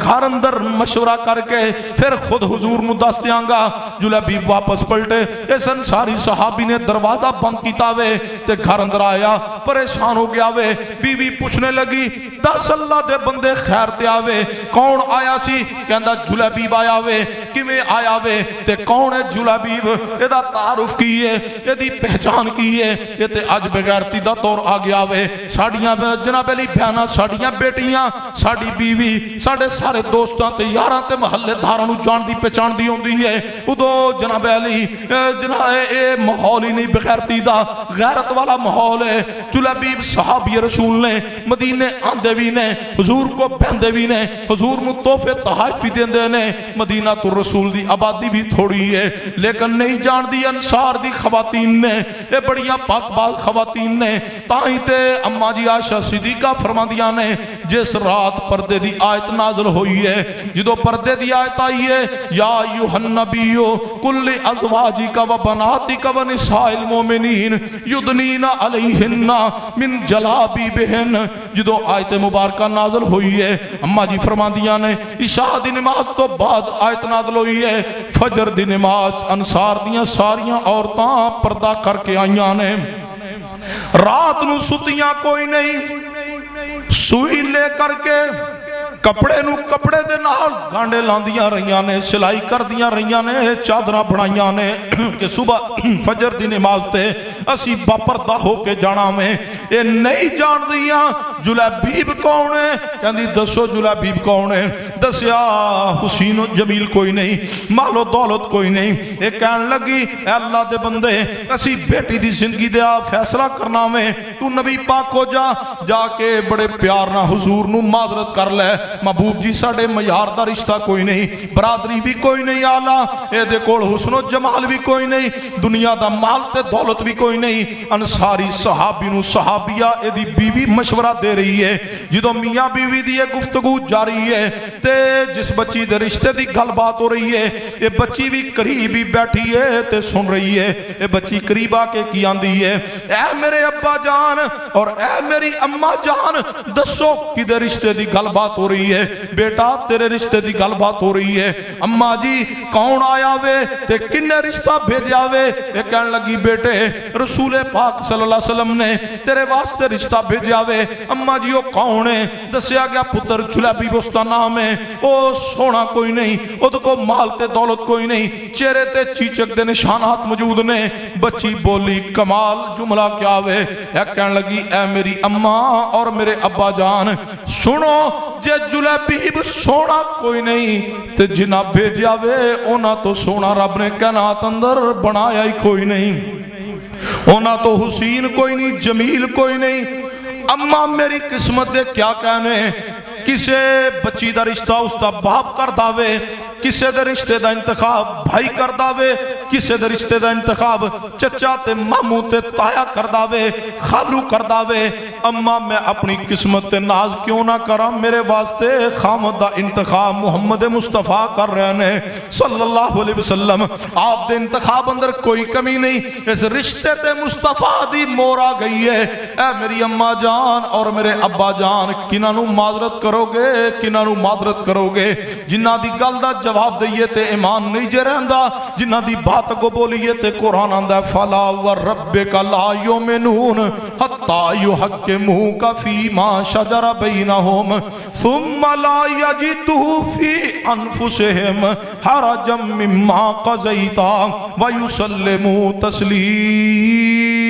گھر اندر مشورہ کر کے پھر خود حضور نو دس دیاں گا جلابیب واپس پلٹے اس انصاری صحابی نے دروازہ بند کیتا وے تے گھر اندر آیا پریشان ہو گیا وے بیوی پوچھنے لگی دس اللہ دے بندے خیر تے آوے کون آیا سی کہندا جلابیب آیا وے کیویں آیا وے تے کون ہے جلابیب ایدا تعارف کی ہے ایدی پہچان کی ہے یہ تے اج بغیرتی دا دور آ گیا وے ساڈیاں جناب علی بہناں ساڈیاں بیٹیاں ساڈی بیوی ساڈے سارے دوستاں تے یاراں تے محلے داراں نو جان دی پہچان دی ہوندی ہے ادو جناب علی جناب اے ماحول ہی نہیں بغیرتی دا غیرت والا ماحول ہے جلابیب صحابی رسول نے مدینے آندے بھی نے حضور کو پہندے بھی نے حضور نو تحفے تحائف بھی دیندے نے مدینہ تو رسول دی آبادی بھی تھوڑی ہے لیکن نہیں جان دی انصار دی خواتین نے اے بڑیاں پاک باز خواتین نے تائیں تے اماں جی عائشہ صدیقہ فرماندیاں نے جس رات پردے دی آیت نازل ہوئی ہے جدو پردے دی آیت آئی ہے یا ایوہ النبیو کل ازواجک و بناتک و نساء المومنین یدنین علیہن من جلابی بہن جدو آیت مبارکہ نازل ہوئی ہے اماں جی فرماندیاں نے عشاء دی نماز تو بعد آیت نازل ہوئی ہے فجر دی نماز انصار دیاں ساریاں عورتاں پردہ کر کے آئیاں نے رات نو ستیاں کوئی نہیں سوئی لے کر کے کپڑے نو کپڑے دے نال گانڈے لاندیاں رہیاں نے سلائی کر دیاں رہیاں نے چادرہ بنائیاں نے کہ صبح فجر دی نماز تے اسی باپردہ ہو کے جانا میں اے نہیں جان دیاں جلابیب کون ہے کہندی دسو جلابیب کون ہے دسیا حسین و جمیل کوئی نہیں مال و دولت کوئی نہیں اے کہن لگی اے اللہ دے بندے اسی بیٹی دی زندگی دیا فیصلہ کرنا میں تو نبی پاک کو جا کے بڑے پیار نہ حضور نو معذرت کر لے محبوب جی ساڑے معیار دا رشتہ کوئی نہیں برادری بھی کوئی نہیں آلہ اے دے کول حسن و جمال بھی کوئی نہیں دنیا دا مال تے دولت بھی کوئی نہیں انصاری صحابی نو صحابیہ اے دی بیوی مشورہ دے رہی ہے جدو میاں بیوی دی گفتگو جاری ہے تے جس بچی دے رشتے دی گل بات ہو رہی ہے اے بچی بھی قریبی بیٹھی ہے تے سن رہی ہے اے بچی قریب آ کے کی آندی ہے اے میرے ابا جان اور اے میری اماں جان دسو کی دے رشتے دی گل بات ہو رہی ہے بیٹا تیرے رشتے دی گل بات ہو رہی ہے اماں جی کون آیا وے تے کنے رشتہ بھیجا وے اے کہن لگی بیٹے رسول پاک صلی اللہ علیہ وسلم نے تیرے واسطے رشتہ بھیجا وے اماں جی وہ کون ہے دسیا گیا پتر جلابیب اس دا نام ہے او سونا کوئی نہیں او کو مال تے دولت کوئی نہیں چہرے تے چیچک دے نشانات موجود نے بچی بولی کمال جملہ کیا وے اے کہن لگی اے میری اماں اور میرے ابا جان سنو جے جلابیب سونا کوئی نہیں تے جنہ بھیجا وے اونا تو سونا رب نے کائنات اندر بنایا ہی کوئی نہیں اونا تو حسین کوئی نہیں جمیل کوئی نہیں اماں میری قسمت دے کیا کہنے کسے بچی دا رشتہ اس دا باپ کر داوے کسے دے رشتے دا انتخاب بھائی کر داوے کسے دے رشتے دا انتخاب چچا تے مامو تے تایا کر داوے خالو کر داوے اما میں اپنی قسمت تے ناز کیوں نہ کرا میرے واسطے خامد دا انتخاب محمد مصطفیٰ کر رہے ہیں صلی اللہ علیہ وسلم آپ دے انتخاب اندر کوئی کمی نہیں اس رشتے تے مصطفیٰ دی مورا گئی ہے اے میری اما جان اور میرے ابا جان کنانو معذرت کرو گے کنانو معذرت کرو گے جنہ دی گل دا جواب دئیے تے ایمان نہیں جے رہندا جنہ دی بات کو بولیے تے قرآن آندہ فلا وربک لا یؤمنون حتی یحکموک فیما شجر بینہم ثم لا یجدوا فی انفسہم حرجا مما قضیتا ویسلموا تسلیما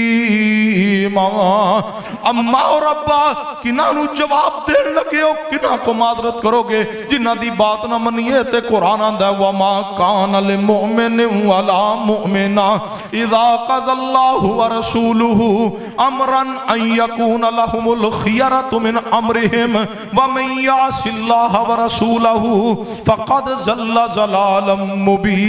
اما اور ابا کنہاں نو جواب دین لگے ہو، کنہاں کو معذرت کرو گے جنہاں دی بات نہ منیے تے قرآن آندا ہے وما کان للمؤمن ولا مؤمنہ اذا قضى اللہ ورسولہ امرا ان یکون لهم الخیرۃ من امرهم ومن یعص اللہ ورسولہ فقد ضل ضلالا مبینا۔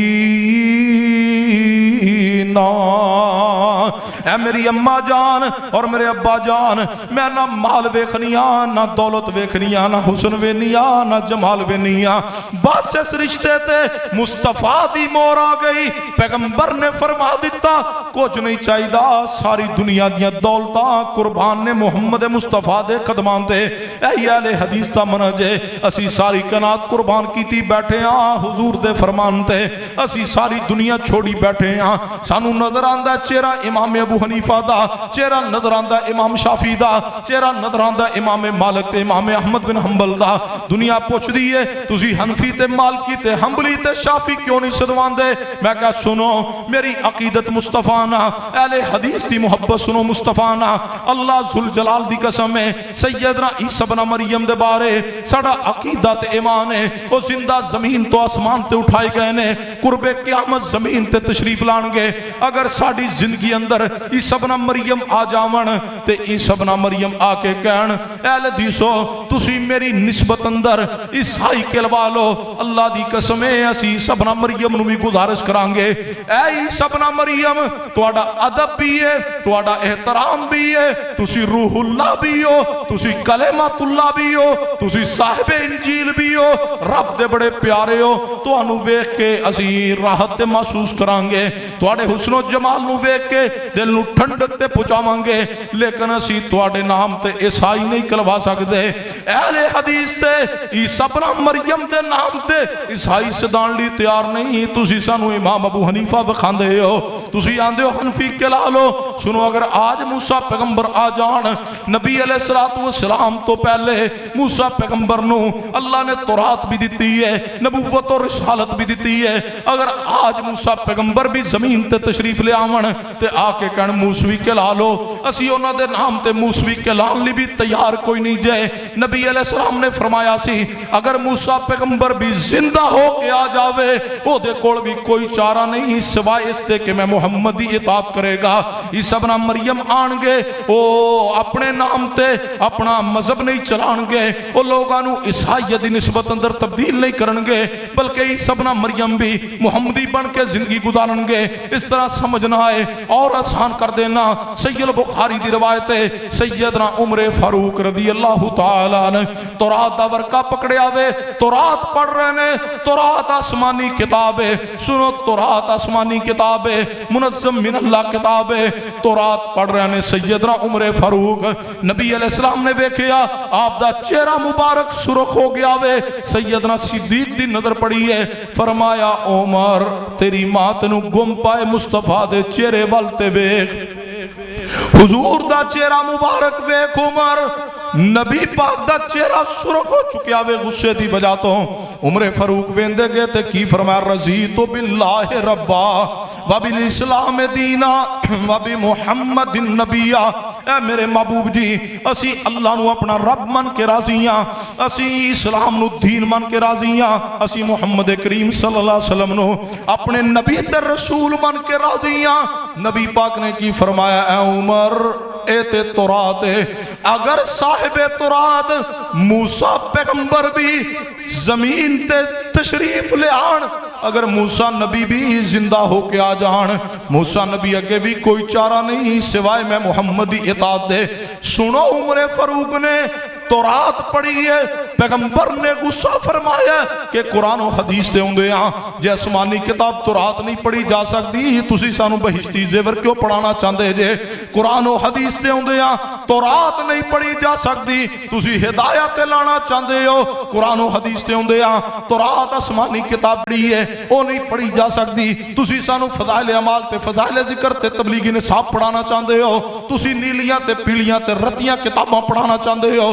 اے میری اماں جان اور میرے ابا جان، میں نہ مال ویکھنیاں، نہ دولت ویکھنیاں، نہ حسن وینیاں، نہ جمال وینیاں، بس اس رشتے تے مصطفیٰ دی مور آ گئی۔ پیغمبر نے فرما دیتا کچھ نہیں چاہیدہ، ساری دنیا دیاں دولتاں قربان نے محمد مصطفیٰ دے قدمان تے۔ اے اہل حدیث دا منہج ہے، اسی ساری کائنات قربان کیتی بیٹھے ہاں حضور دے فرمان تے، اسی ساری دنیا چھوڑی بیٹھے ہاں۔ سانو نظر آندا چہرہ امام ابو حنیفہ دا، چہرہ نظر آندا امام شافعی دا، چہرہ نظر آندا امام مالک تے امام احمد بن حنبل دا۔ دنیا پوچھ دی ہے تسی حنفی تے مالکی تے حنبلی تے شافعی کیوں نہیں صدوان دے؟ میں کہا سنو میری عقیدت مصطفیٰ نا، اہل حدیث دی محبت سنو مصطفیٰ نا۔ اللہ ذوالجلال دی قسم ہے سیدنا عیسیٰ بن مریم دے بارے ساڑا عقیدہ تے ایمان ہے، وہ زندہ زمین تو آسمان تے اٹھائے گئے نے، قرب قیامت زمین تے تشریف لانگے۔ اگر ساڑی زندگی اندر عیسیٰ بن مریم آ جاون تے عیسیٰ بن مریم آ کے کہن اہل حدیثو تسی میری نسبت اندر عیسائی کہلوا لو، اللہ دی قسم ہے اسی عیسیٰ بن مریم نو بھی گزارش کرانگے اے عیسیٰ بن مریم تواڈا ادب بھی ہے، تواڈا احترام بھی ہے، تسی روح اللہ بھی ہو، تسی کلمات اللہ بھی ہو، تسی صاحب انجیل بھی ہو، رب دے بڑے پیارے ہو، تانوں ویکھ کے اسی راحت محسوس کرانگے، تواڈے حسن و جمال نو ویکھ کے دل نو ٹھنڈک تے پہنچاواਂਗੇ، لیکن اسی تواڈے نام تے عیسائی نہیں کلوا سکدے۔ اہل حدیث تے عیسیٰ بن مریم دے نام تے عیسائی صدان لی تیار نہیں، تسی سانو امام ابو حنیفہ وکھاندے ہو، تسی آندے ہو حنفی کہلا لو۔ سنو اگر آج موسیٰ پیغمبر آ جان، نبی علیہ السلام تو پہلے موسیٰ پیغمبر نو اللہ نے تورات بھی دیتی ہے، نبوت اور رسالت بھی دیتی ہے، اگر آج موسیٰ پیغمبر بھی زمین تے تشریف لے آون تے آ کے کہن موسوی کہلا لو، اسی انہاں دے نام تے موسوی کہلان لی بھی تیار کوئی نہیں جائے۔ نبی علیہ السلام نے فرمایا سی اگر موسیٰ پیغمبر بھی زندہ ہو کے آ جاوے او دے کول بھی کوئی چارہ نہیں سوائے اس تے کہ میں محمدی اطاعت کرے گا۔ عیسیٰ بن مریم آنگے او اپنے نام تے اپنا مذہب نہیں چلانگے، او لوگانو عیسائیت دی نسبت اندر تبدیل نہیں کرنگے، بلکہ عیسیٰ بن مریم بھی محمدی بن کے زندگی گزارنگے۔ اس طرح سمجھنا ہے اور آسان کر دینا۔ سید بخاری دی روایت ہے سیدنا عمر فاروق رضی اللہ تعالیٰ عنہ تورات دا ورقہ پکڑے آوے، تورات پڑھ رہے نے، تورات آسمانی کتاب ہے، سنو تورات آسمانی کتاب ہے، منظم من اللہ کتاب ہے، تورات پڑھ رہے نے سیدنا عمر فاروق نبی علیہ السلام نے دیکھیا آپ دا چہرہ مبارک سرخ ہو گیا وے، سیدنا صدیق دی نظر پڑی ہے، فرمایا عمر تیری ماں تینو گم پائے مصطفیٰ دے چہرے والتے ویکھ، حضور دا چہرہ مبارک ویکھ عمر، نبی پاک دا چہرہ سرخ ہو چکیا وے غصے دی وجہ تو۔ عمر فاروق ویندے گئے تے کی فرمایا رضیت باللہ ربا وبالاسلام دینا وبمحمد النبی۔ اے میرے محبوب جی اسی اللہ نو اپنا رب من کے راضیاں، اسی اسلام نو دین من کے راضیاں، اسی محمد کریم صلی اللہ علیہ وسلم نو اپنے نبی تے رسول من کے راضیاں۔ نبی پاک نے کی فرمایا اے عمر اے تے تورات ہے، اگر صاحب تورات موسیٰ پیغمبر بھی زمین تے تشریف لے آن، اگر موسیٰ نبی بھی زندہ ہو کے آ جان، موسیٰ نبی اگے بھی کوئی چارہ نہیں سوائے میں محمدی اطاعت دے۔ سنو عمر فاروق نے تورات پڑھی ہے، پیغمبر نے غصہ فرمایا کہ قرآن و حدیث دے ہوں دے ہاں جے اسمانی کتاب تورات نہیں پڑھی جا سکتی تسی سانو بہشتی زیور کیوں پڑھانا چاندے جے؟ قرآن و حدیث دے ہوں دے ہاں تورات نہیں پڑھی جا سکتی تسی ہدایت لانا چاندے ہو، قرآن و حدیث دے ہوں دے ہاں تورات اسمانی کتاب پڑھی ہے وہ نہیں پڑھی جا سکتی، تسی سانو فضائل اعمال تے فضائل ذکر تے تبلیغی نصاب پڑھانا چاندے ہو، تسی نیلیاں تے پیلیاں تے رتیاں کتاباں پڑھانا چاندے ہو،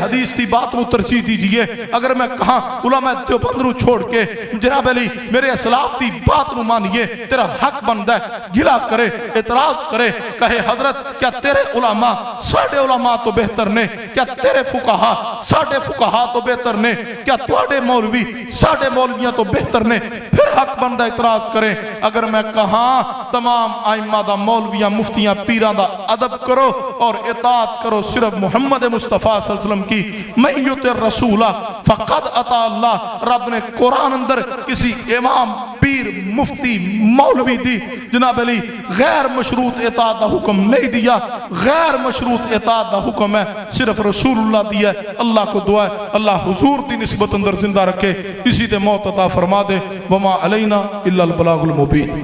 حدیث دی بات نو ترجیح دیجئے. اگر میں کہاں علماء دیوبند نو چھوڑ کے جناب علی میرے اسلاف دی بات نو مانیے, تیرا حق بندا ہے گلا کرے, اعتراض کرے, کہے حضرت کیا تیرے علماء ساڑھے علماء تو بہتر نے, کیا تیرے فقہا ساڑھے فقہا تو بہتر نے, کیا تواڈے مولوی ساڑھے مولویاں تو بہتر نے, پھر حق بندا اعتراض کرے. اگر میں کہاں تمام ائمہ دا مولویاں مفتیاں پیران دا ادب کرو اور اطاعت کرو صرف محمد مصطفیٰ صلی اللہ علیہ وسلم کی, من یطع الرسول فقد اطاع اللہ. رب نے قرآن اندر کسی امام پیر مفتی مولوی دی جناب علی غیر مشروط اطاعت دا حکم نہیں دیا, غیر مشروط اطاعت دا حکم ہے صرف رسول اللہ دیا ہے. اللہ کو دعا ہے اللہ حضور دی نسبت اندر زندہ رکھے, اسی تے موت عطا فرما دے. وما علینا الا البلاغ المبین.